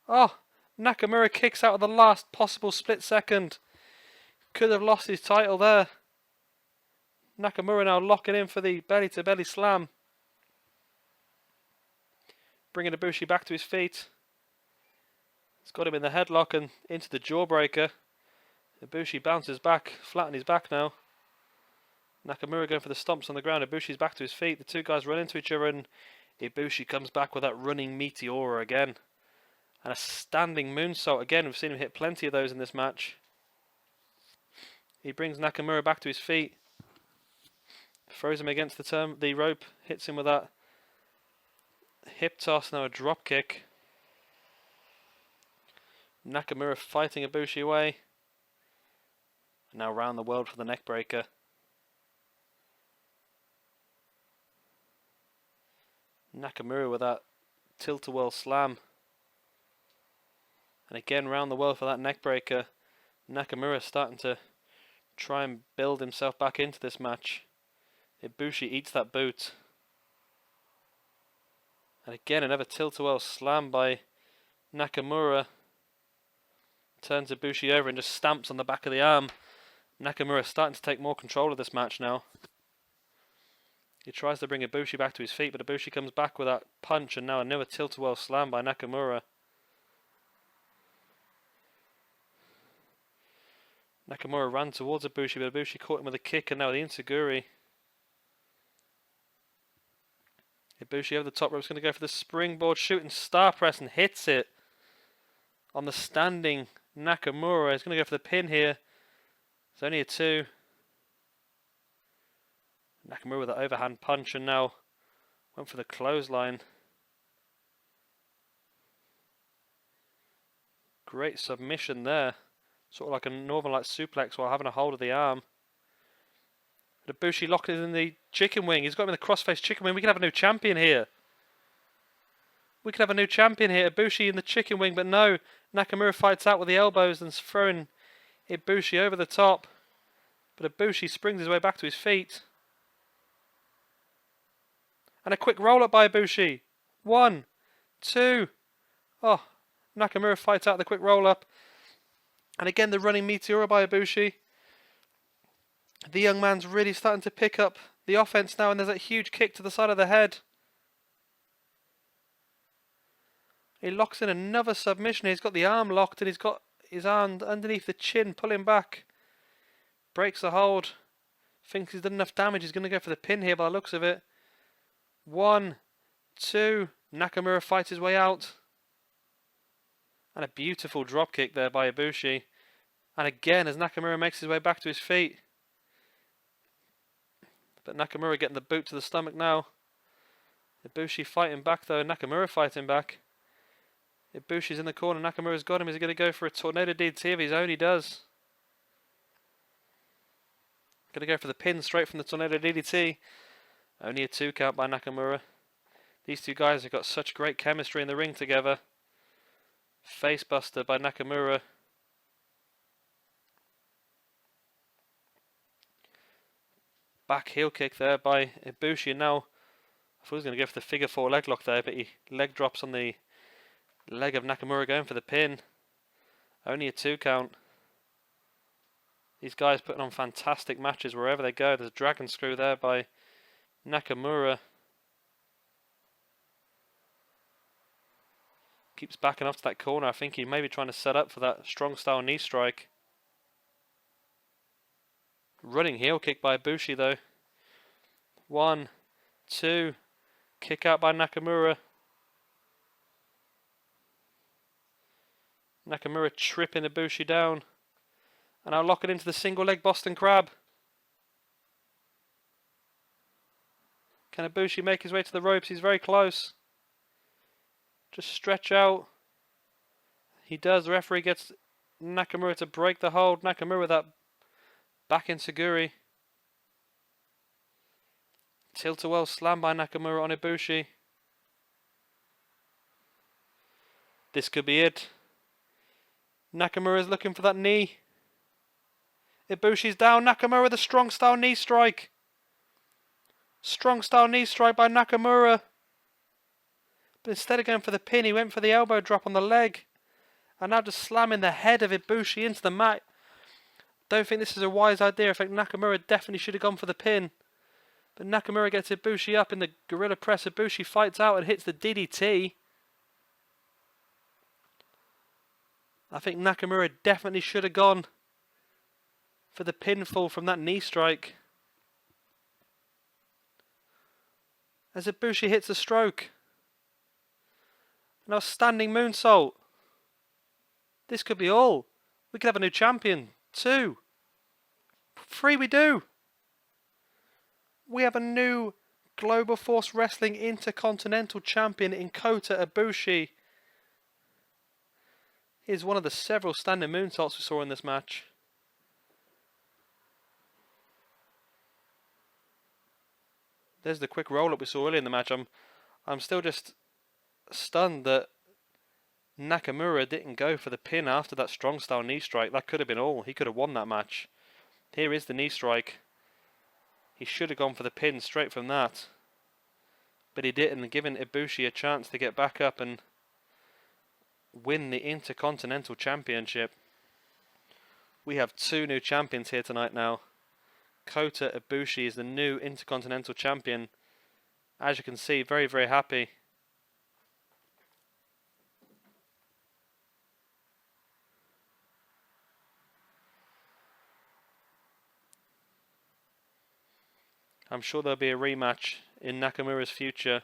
Oh, Nakamura kicks out at the last possible split second. Could have lost his title there. Nakamura now locking in for the belly-to-belly slam. Bringing Ibushi back to his feet. He's got him in the headlock and into the jawbreaker. Ibushi bounces back, flat on his back now. Nakamura going for the stomps on the ground. Ibushi's back to his feet. The two guys run into each other, and Ibushi comes back with that running Meteora again. And a standing moonsault again. We've seen him hit plenty of those in this match. He brings Nakamura back to his feet. Throws him against the rope. Hits him with that hip toss. Now a drop kick. Nakamura fighting Ibushi away. Now round the world for the neck breaker. Nakamura with that tilt-a-whirl slam. And again round the world for that neck breaker. Nakamura starting to try and build himself back into this match. Ibushi eats that boot. And again another tilt-a-whirl slam by Nakamura. Turns Ibushi over and just stamps on the back of the arm. Nakamura starting to take more control of this match now. He tries to bring Ibushi back to his feet, but Ibushi comes back with that punch, and now another tilt-a-whirl slam by Nakamura. Nakamura ran towards Ibushi, but Ibushi caught him with a kick, and now the enziguri. Ibushi over the top rope is going to go for the springboard shooting star press and hits it on the standing Nakamura. He's going to go for the pin here. It's only a 2. Nakamura with the overhand punch, and now went for the clothesline. Great submission there. Sort of like a northern light suplex while having a hold of the arm. Ibushi locked it in the chicken wing. He's got him in the crossface chicken wing. We could have a new champion here. We could have a new champion here. Ibushi in the chicken wing, but no. Nakamura fights out with the elbows and throwing Ibushi over the top. But Ibushi springs his way back to his feet. And a quick roll-up by Ibushi. 1, 2. Oh, Nakamura fights out the quick roll-up. And again, the running Meteora by Ibushi. The young man's really starting to pick up the offense now, and there's that huge kick to the side of the head. He locks in another submission. He's got the arm locked, and he's got his arm underneath the chin, pulling back. Breaks the hold. Thinks he's done enough damage. He's going to go for the pin here by the looks of it. 1, 2. Nakamura fights his way out. And a beautiful drop kick there by Ibushi. And again, as Nakamura makes his way back to his feet. But Nakamura getting the boot to the stomach now. Ibushi fighting back though. Nakamura fighting back. Ibushi's in the corner. Nakamura's got him. Is he going to go for a tornado DDT if his own? He does. Going to go for the pin straight from the tornado DDT. Only a 2 count by Nakamura. These two guys have got such great chemistry in the ring together. Facebuster by Nakamura. Back heel kick there by Ibushi. And now, I thought he was going to go for the figure 4 leg lock there, but he leg drops on the leg of Nakamura going for the pin. Only a 2 count. These guys putting on fantastic matches wherever they go. There's a dragon screw there by Nakamura. Keeps backing off to that corner. I think he may be trying to set up for that strong style knee strike. Running heel kick by Ibushi though. 1, 2. Kick out by Nakamura. Nakamura tripping Ibushi down. And now locking into the single leg Boston Crab. Can Ibushi make his way to the ropes? He's very close. Just stretch out. He does. The referee gets Nakamura to break the hold. Nakamura with that back enziguri. Tilt-a-whirl slam by Nakamura on Ibushi. This could be it. Nakamura is looking for that knee. Ibushi's down. Nakamura with a strong style knee strike. Strong style knee strike by Nakamura. But instead of going for the pin, he went for the elbow drop on the leg. And now just slamming the head of Ibushi into the mat. Don't think this is a wise idea. I think Nakamura definitely should have gone for the pin. But Nakamura gets Ibushi up in the gorilla press. Ibushi fights out and hits the DDT. I think Nakamura definitely should have gone for the pinfall from that knee strike. As Ibushi hits a stroke. Now standing moonsault. This could be all. We could have a new champion. 2. 3 we do. We have a new Global Force Wrestling Intercontinental Champion in Kota Ibushi. He is one of the several standing moonsaults we saw in this match. There's the quick roll-up we saw earlier in the match. I'm still just stunned that Nakamura didn't go for the pin after that strong style knee strike. That could have been all. He could have won that match. Here is the knee strike. He should have gone for the pin straight from that. But he didn't, giving Ibushi a chance to get back up and win the Intercontinental Championship. We have 2 new champions here tonight now. Kota Ibushi is the new Intercontinental Champion. As you can see, very, very happy. I'm sure there'll be a rematch in Nakamura's future.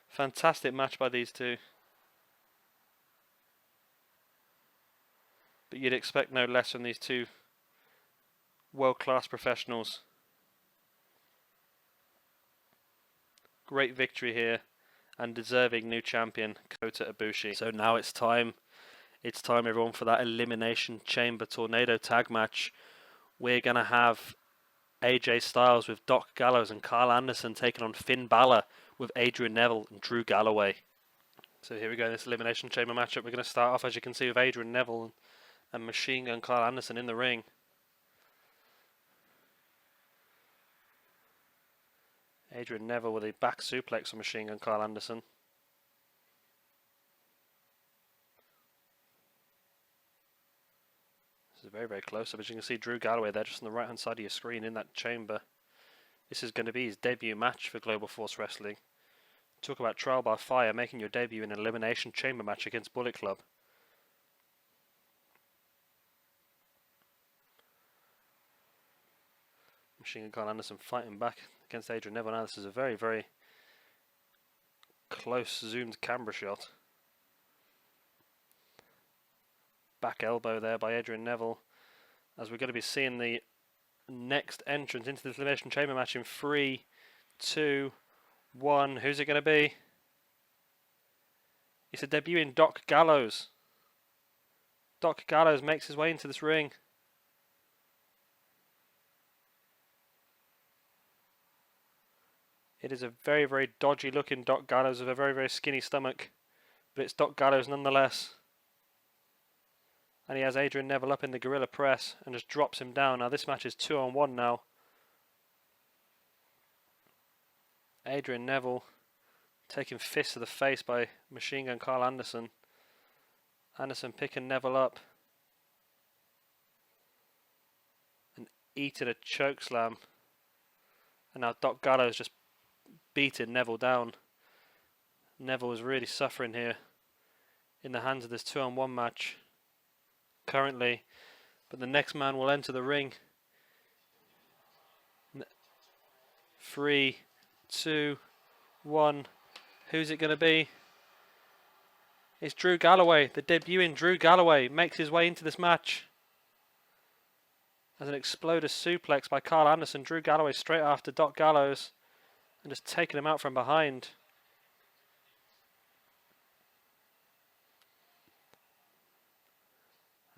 Fantastic match by these two. But you'd expect no less from these two world-class professionals. Great victory here and deserving new champion Kota Ibushi. So now it's time everyone for that Elimination Chamber Tornado tag match. We're going to have AJ Styles with Doc Gallows and Karl Anderson taking on Finn Balor with Adrian Neville and Drew Galloway. So here we go, this Elimination Chamber matchup. We're going to start off, as you can see, with Adrian Neville and Machine Gun Karl Anderson in the ring. Adrian Neville with a back suplex on Machine Gun Karl Anderson. This is very, very close up. As you can see, Drew Galloway there just on the right hand side of your screen in that chamber. This is going to be his debut match for Global Force Wrestling. Talk about trial by fire, making your debut in an Elimination Chamber match against Bullet Club. Machine Gun Karl Anderson fighting back against Adrian Neville. Now this is a very, very close zoomed camera shot. Back elbow there by Adrian Neville, as we're going to be seeing the next entrance into this Elimination Chamber match in 3, 2, 1. Who's it going to be? It's a debuting Doc Gallows. Doc Gallows makes his way into this ring. It is a very, very dodgy looking Doc Gallows with a very, very skinny stomach. But it's Doc Gallows nonetheless. And he has Adrian Neville up in the gorilla press and just drops him down. Now this match is 2-on-1 now. Adrian Neville taking fists to the face by Machine Gun Karl Anderson. Anderson picking Neville up. And eating a choke slam. And now Doc Gallows just beating Neville down. Neville is really suffering here in the hands of this 2-on-1 match currently. But the next man will enter the ring. 3, 2, 1. Who's it going to be? It's Drew Galloway. The debuting Drew Galloway makes his way into this match. As an exploder suplex by Karl Anderson, Drew Galloway straight after Doc Gallows and just taking him out from behind.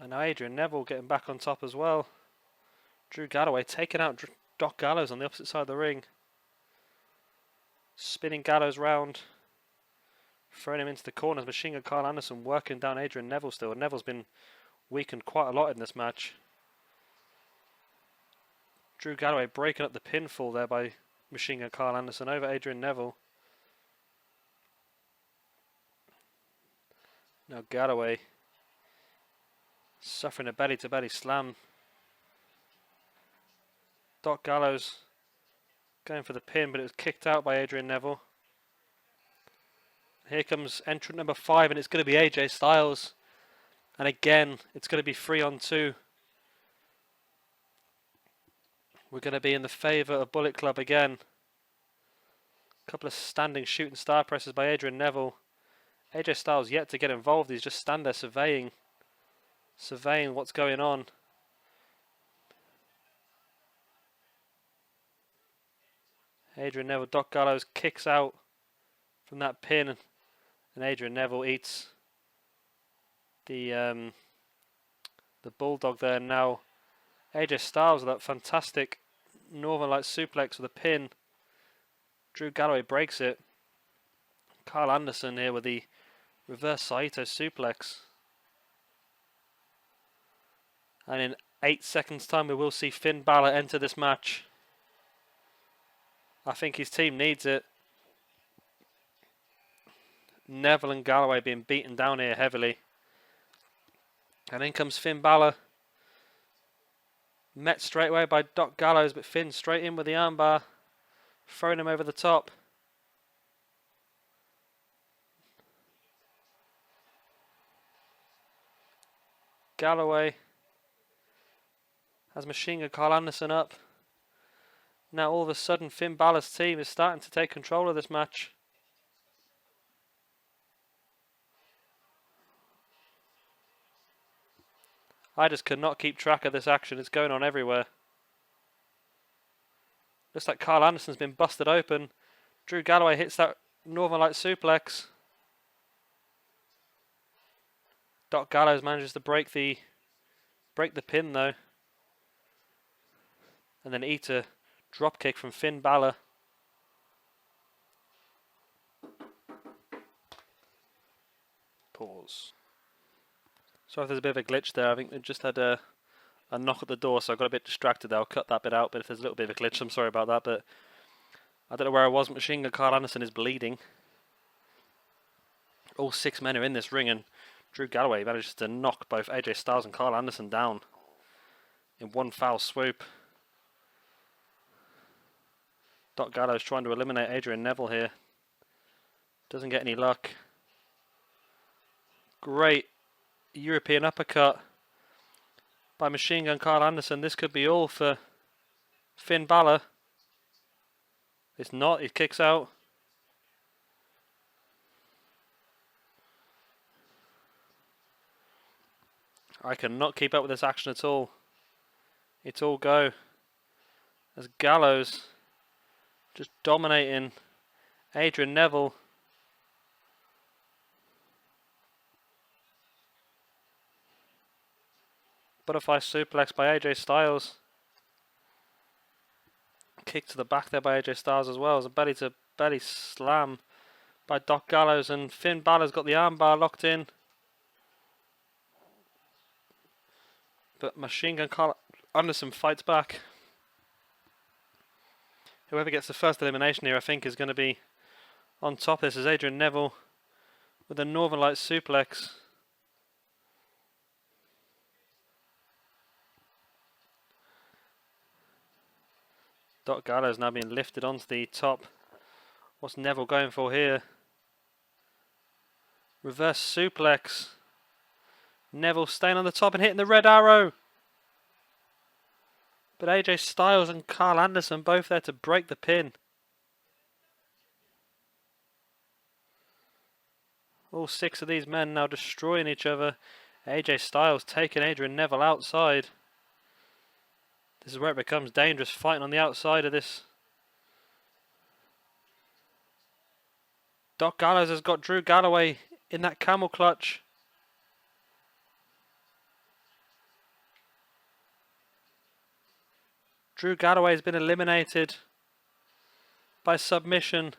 And now Adrian Neville getting back on top as well. Drew Galloway taking out Doc Gallows on the opposite side of the ring. Spinning Gallows round. Throwing him into the corners. Machine Gun Karl Anderson working down Adrian Neville still. Neville's been weakened quite a lot in this match. Drew Galloway breaking up the pinfall there by Machine Gun Karl Anderson over Adrian Neville. Now Galloway suffering a belly-to-belly slam. Doc Gallows going for the pin, but it was kicked out by Adrian Neville. Here comes entrant number 5, and it's going to be AJ Styles. And again, it's going to be 3-on-2. We're going to be in the favour of Bullet Club again. A couple of standing shooting star presses by Adrian Neville. AJ Styles yet to get involved. He's just stand there surveying what's going on. Adrian Neville, Doc Gallows kicks out from that pin, and Adrian Neville eats the bulldog there. And now AJ Styles with that fantastic Northern Light suplex with a pin. Drew Galloway breaks it. Karl Anderson here with the reverse Saito suplex. And in 8 seconds time we will see Finn Balor enter this match. I think his team needs it. Neville and Galloway being beaten down here heavily. And in comes Finn Balor. Met straight away by Doc Gallows, but Finn straight in with the armbar, throwing him over the top. Galloway has Machine Gun Karl Anderson up. Now all of a sudden Finn Balor's team is starting to take control of this match. I just could not keep track of this action. It's going on everywhere. Looks like Karl Anderson's been busted open. Drew Galloway hits that Northern Light suplex. Doc Gallows manages to break the pin though. And then eat a dropkick from Finn Balor. Pause. Sorry if there's a bit of a glitch there. I think we just had a knock at the door, so I got a bit distracted there. I'll cut that bit out, but if there's a little bit of a glitch, I'm sorry about that. But I don't know where I was. Machine Gun Karl Anderson is bleeding. All 6 men are in this ring, and Drew Galloway manages to knock both AJ Styles and Karl Anderson down in one foul swoop. Doc Gallows trying to eliminate Adrian Neville here. Doesn't get any luck. Great European uppercut by Machine Gun Karl Anderson. This could be all for Finn Balor. It's not. He kicks out. I cannot keep up with this action at all. It's all go. As Gallows just dominating Adrian Neville. Butterfly suplex by AJ Styles. Kick to the back there by AJ Styles as well. As a belly to belly slam by Doc Gallows, and Finn Balor's got the armbar locked in. But Machine Gun Karl Anderson fights back. Whoever gets the first elimination here, I think, is going to be on top. This is Adrian Neville with a Northern Light suplex. Doc Gallows now being lifted onto the top. What's Neville going for here? Reverse suplex. Neville staying on the top and hitting the red arrow. But AJ Styles and Karl Anderson both there to break the pin. All 6 of these men now destroying each other. AJ Styles taking Adrian Neville outside. This is where it becomes dangerous, fighting on the outside of this. Doc Gallows has got Drew Galloway in that camel clutch. Drew Galloway has been eliminated by submission.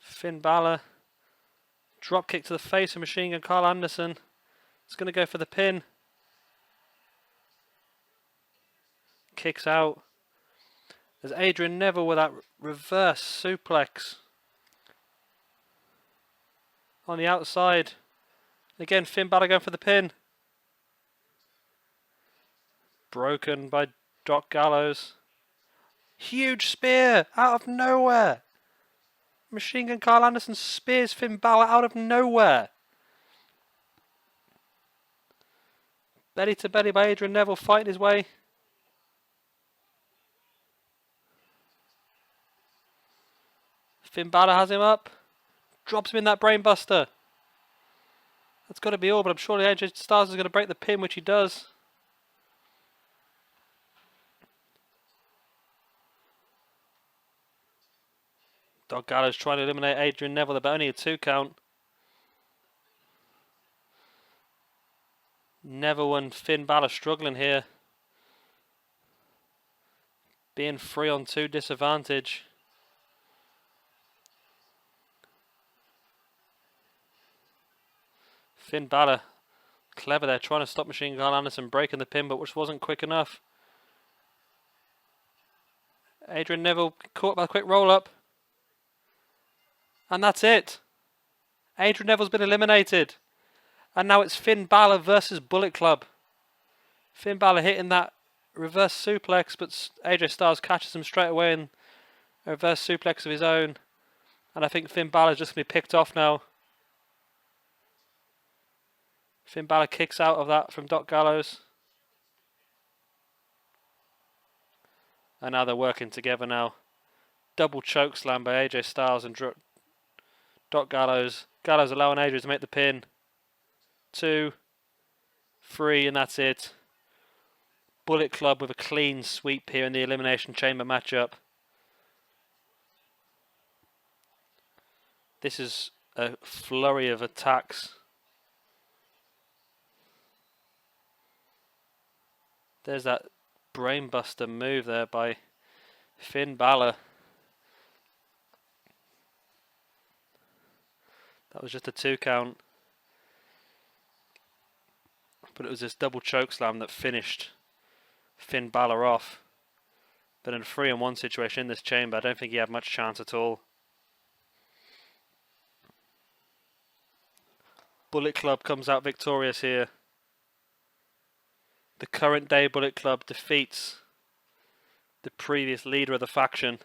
Finn Balor. Drop kick to the face of Machine Gun Karl Anderson. It's going to go for the pin. Kicks out. There's Adrian Neville with that reverse suplex. On the outside. Again, Finn Balor going for the pin. Broken by Doc Gallows. Huge spear out of nowhere. Machine Gun Karl Anderson spears Finn Balor out of nowhere. Belly to belly by Adrian Neville fighting his way. Finn Balor has him up. Drops him in that brainbuster. That's got to be all, but I'm sure AJ Styles is going to break the pin, which he does. Doc Gallows trying to eliminate Adrian Neville, but only a 2 count. Neville and Finn Balor struggling here. Being 3-on-2 disadvantage. Finn Balor, clever there, trying to stop Machine Gun Anderson breaking the pin, but which wasn't quick enough. Adrian Neville caught by a quick roll-up. And that's it. Adrian Neville's been eliminated. And now it's Finn Balor versus Bullet Club. Finn Balor hitting that reverse suplex, but AJ Styles catches him straight away in a reverse suplex of his own. And I think Finn Balor's just going to be picked off now. Finn Balor kicks out of that from Doc Gallows. And now they're working together now. Double choke slam by AJ Styles and Doc Gallows. Gallows allowing Adrian to make the pin. 2, 3, and that's it. Bullet Club with a clean sweep here in the Elimination Chamber matchup. This is a flurry of attacks. There's that brainbuster move there by Finn Balor. That was just a 2 count. But it was this double choke slam that finished Finn Balor off. But in a 3-on-1 situation in this chamber, I don't think he had much chance at all. Bullet Club comes out victorious here. The current day Bullet Club defeats the previous leader of the faction.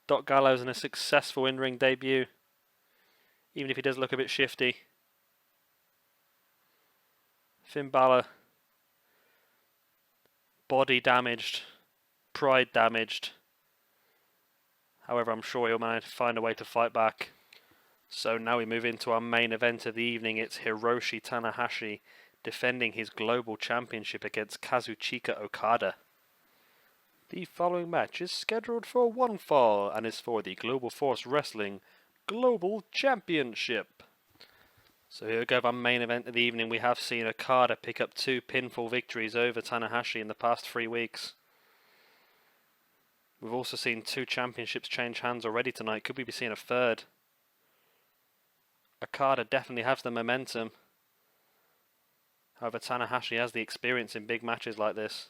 Doc Gallows in a successful in-ring debut, even if he does look a bit shifty. Finn Balor, body damaged, pride damaged. However, I'm sure he'll manage to find a way to fight back. So now we move into our main event of the evening. It's Hiroshi Tanahashi defending his global championship against Kazuchika Okada. The following match is scheduled for 1 fall and is for the Global Force Wrestling Global Championship. So here we go, our main event of the evening. We have seen Okada pick up 2 pinfall victories over Tanahashi in the past 3 weeks. We've also seen 2 championships change hands already tonight. Could we be seeing a third? Okada definitely has the momentum. However, Tanahashi has the experience in big matches like this.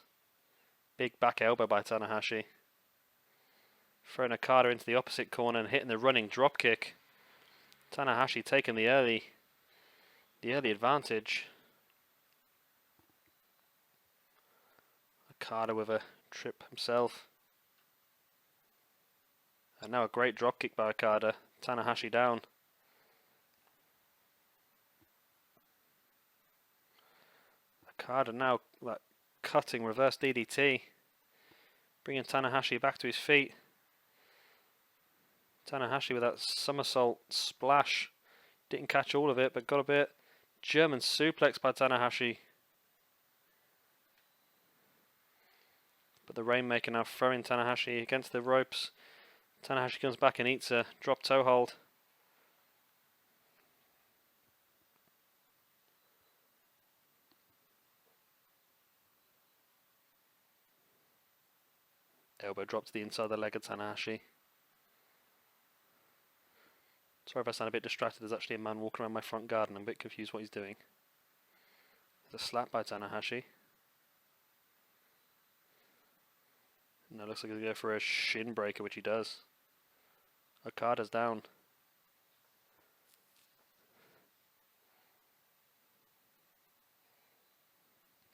Big back elbow by Tanahashi. Throwing Okada into the opposite corner and hitting the running drop kick. Tanahashi taking the early the early advantage. Okada with a trip himself. And now a great dropkick by Okada. Tanahashi down. Okada now like cutting reverse DDT. Bringing Tanahashi back to his feet. Tanahashi with that somersault splash. Didn't catch all of it, but got a bit. German suplex by Tanahashi. But the Rainmaker now throwing Tanahashi against the ropes. Tanahashi comes back and eats a drop toe hold. Elbow drop to the inside of the leg of Tanahashi. Sorry if I sound a bit distracted. There's actually a man walking around my front garden. I'm a bit confused what he's doing. There's a slap by Tanahashi. Now looks like he'll go for a shin breaker, which he does. Okada's down.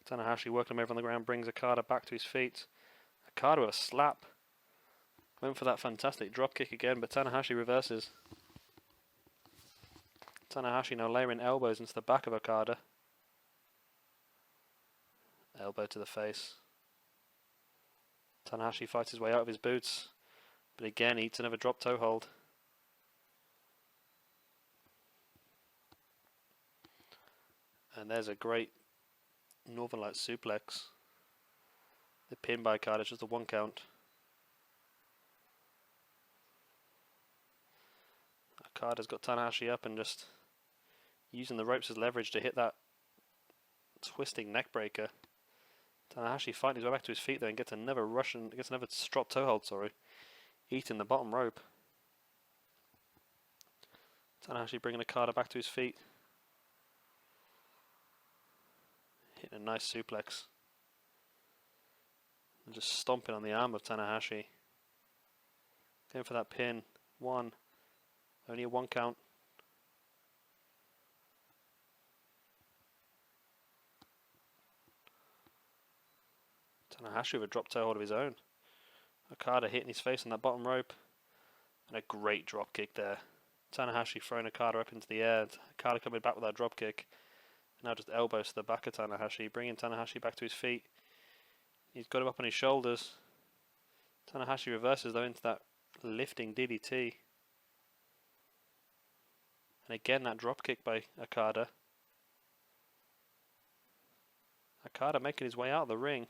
Tanahashi working him over on the ground, brings Okada back to his feet. Okada with a slap. Went for that fantastic drop kick again, but Tanahashi reverses. Tanahashi now layering elbows into the back of Okada. Elbow to the face. Tanahashi fights his way out of his boots, but again eats another drop toe hold. And there's a great Northern Light suplex. The pin by Okada, just a 1 count. Okada's got Tanahashi up and just using the ropes as leverage to hit that twisting neck breaker. Tanahashi fighting his way back to his feet there and gets another drop toe hold, eating the bottom rope. Tanahashi bringing Okada back to his feet. Hitting a nice suplex. And just stomping on the arm of Tanahashi. Going for that pin. 1. Only a 1 count. Tanahashi with a drop toe hold of his own. Okada hitting his face on that bottom rope. And a great drop kick there. Tanahashi throwing Okada up into the air. Okada coming back with that drop kick. Now just elbows to the back of Tanahashi, bringing Tanahashi back to his feet. He's got him up on his shoulders. Tanahashi reverses though into that lifting DDT. And again that drop kick by Okada. Okada making his way out of the ring.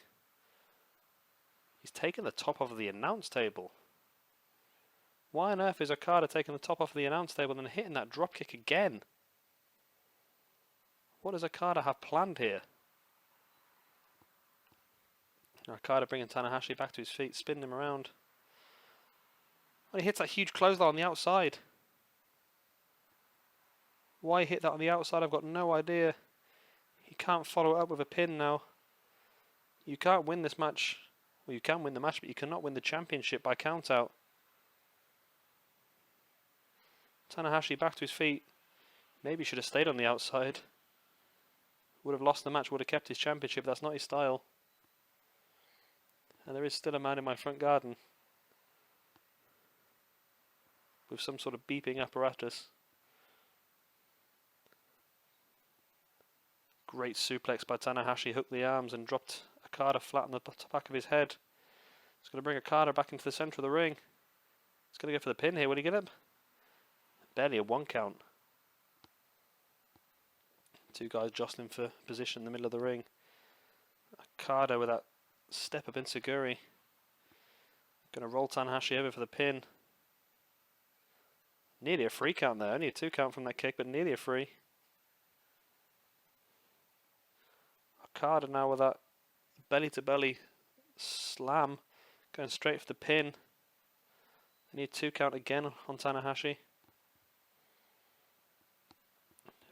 He's taking the top off of the announce table. Why on earth is Okada taking the top off of the announce table and hitting that drop kick again? What does Okada have planned here? Okada bringing Tanahashi back to his feet, spinning him around. And he hits that huge clothesline on the outside. Why he hit that on the outside, I've got no idea. He can't follow it up with a pin now. You can't win this match. Well, you can win the match, but you cannot win the championship by count out. Tanahashi back to his feet. Maybe should have stayed on the outside. Would have lost the match, would have kept his championship. That's not his style. And there is still a man in my front garden with some sort of beeping apparatus. Great suplex by Tanahashi, hooked the arms and dropped Okada flat on the back of his head. He's going to bring Okada back into the centre of the ring. He's going to go for the pin here. Will he get him? Barely a 1 count. Two guys jostling for position in the middle of the ring. Okada with that step up enziguri. Going to roll Tanahashi over for the pin. Nearly a 3 count there. Only a 2 count from that kick, but nearly a 3. Okada now with that belly to belly slam. Going straight for the pin. Only a 2 count again on Tanahashi.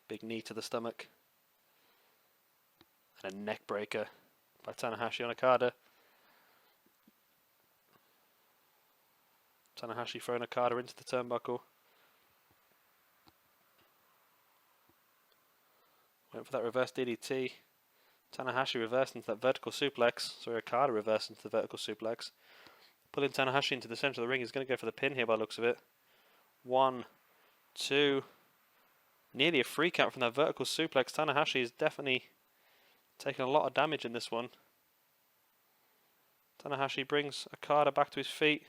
Big knee to the stomach. And a neck breaker by Tanahashi on Okada. Tanahashi throwing Okada into the turnbuckle. Went for that reverse DDT. Tanahashi reversed into that vertical suplex. Sorry, Okada reversed into the vertical suplex. Pulling Tanahashi into the center of the ring. He's going to go for the pin here by the looks of it. 1, 2. Nearly a free count from that vertical suplex. Tanahashi is definitely taking a lot of damage in this one. Tanahashi brings Okada back to his feet.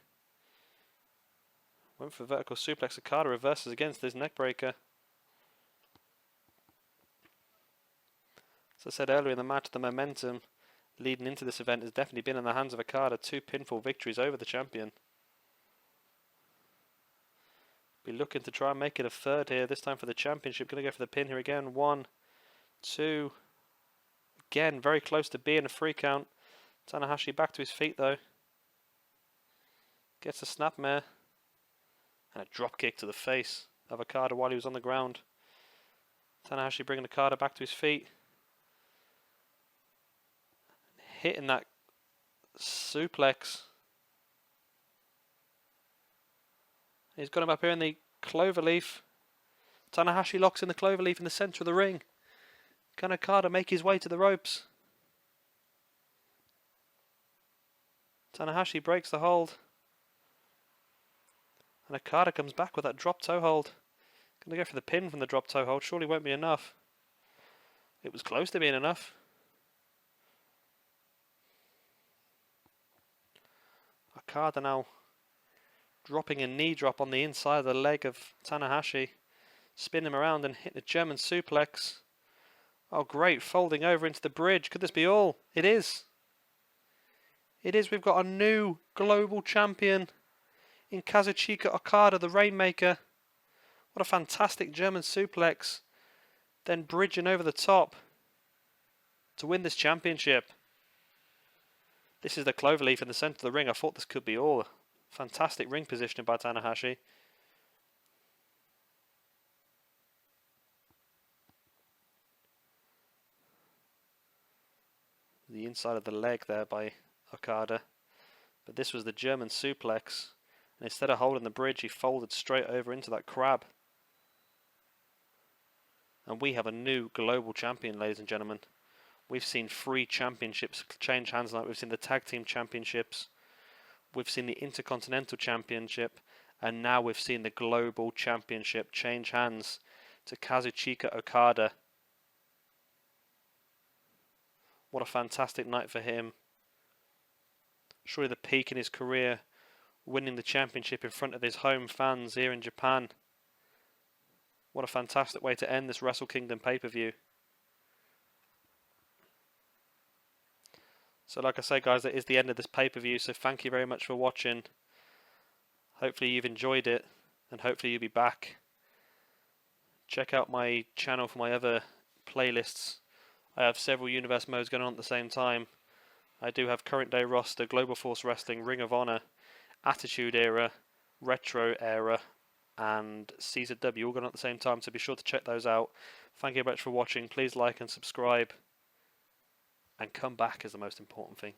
Went for vertical suplex. Okada reverses against his neckbreaker. As I said earlier in the match, the momentum leading into this event has definitely been in the hands of Okada. 2 pinfall victories over the champion. Be looking to try and make it a third here, this time for the championship. Going to go for the pin here again. 1, 2. Again, very close to being a free count. Tanahashi back to his feet though. Gets a snapmare. And a drop kick to the face of Okada while he was on the ground. Tanahashi bringing Okada back to his feet. Hitting that suplex. He's got him up here in the cloverleaf. Tanahashi locks in the cloverleaf in the centre of the ring. Can Okada make his way to the ropes? Tanahashi breaks the hold. And Okada comes back with that drop toe hold. Going to go for the pin from the drop toe hold. Surely won't be enough. It was close to being enough. Okada now dropping a knee drop on the inside of the leg of Tanahashi. Spin him around and hit a German suplex. Oh great, folding over into the bridge. Could this be all? It is. It is. We've got a new global champion in Kazuchika Okada, the Rainmaker. What a fantastic German suplex. Then bridging over the top to win this championship. This is the cloverleaf in the centre of the ring. I thought this could be all. Fantastic ring positioning by Tanahashi. The inside of the leg there by Okada. But this was the German suplex. And instead of holding the bridge, he folded straight over into that crab. And we have a new global champion, ladies and gentlemen. We've seen 3 championships change hands tonight. We've seen the Tag Team Championships. We've seen the Intercontinental Championship. And now we've seen the Global Championship change hands to Kazuchika Okada. What a fantastic night for him. Surely the peak in his career, winning the championship in front of his home fans here in Japan. What a fantastic way to end this Wrestle Kingdom pay-per-view. So like I say guys, that is the end of this pay-per-view, so thank you very much for watching. Hopefully you've enjoyed it, and hopefully you'll be back. Check out my channel for my other playlists. I have several universe modes going on at the same time. I do have current day roster, Global Force Wrestling, Ring of Honor, Attitude Era, Retro Era, and CZW all going on at the same time, so be sure to check those out. Thank you very much for watching. Please like and subscribe. And come back is the most important thing.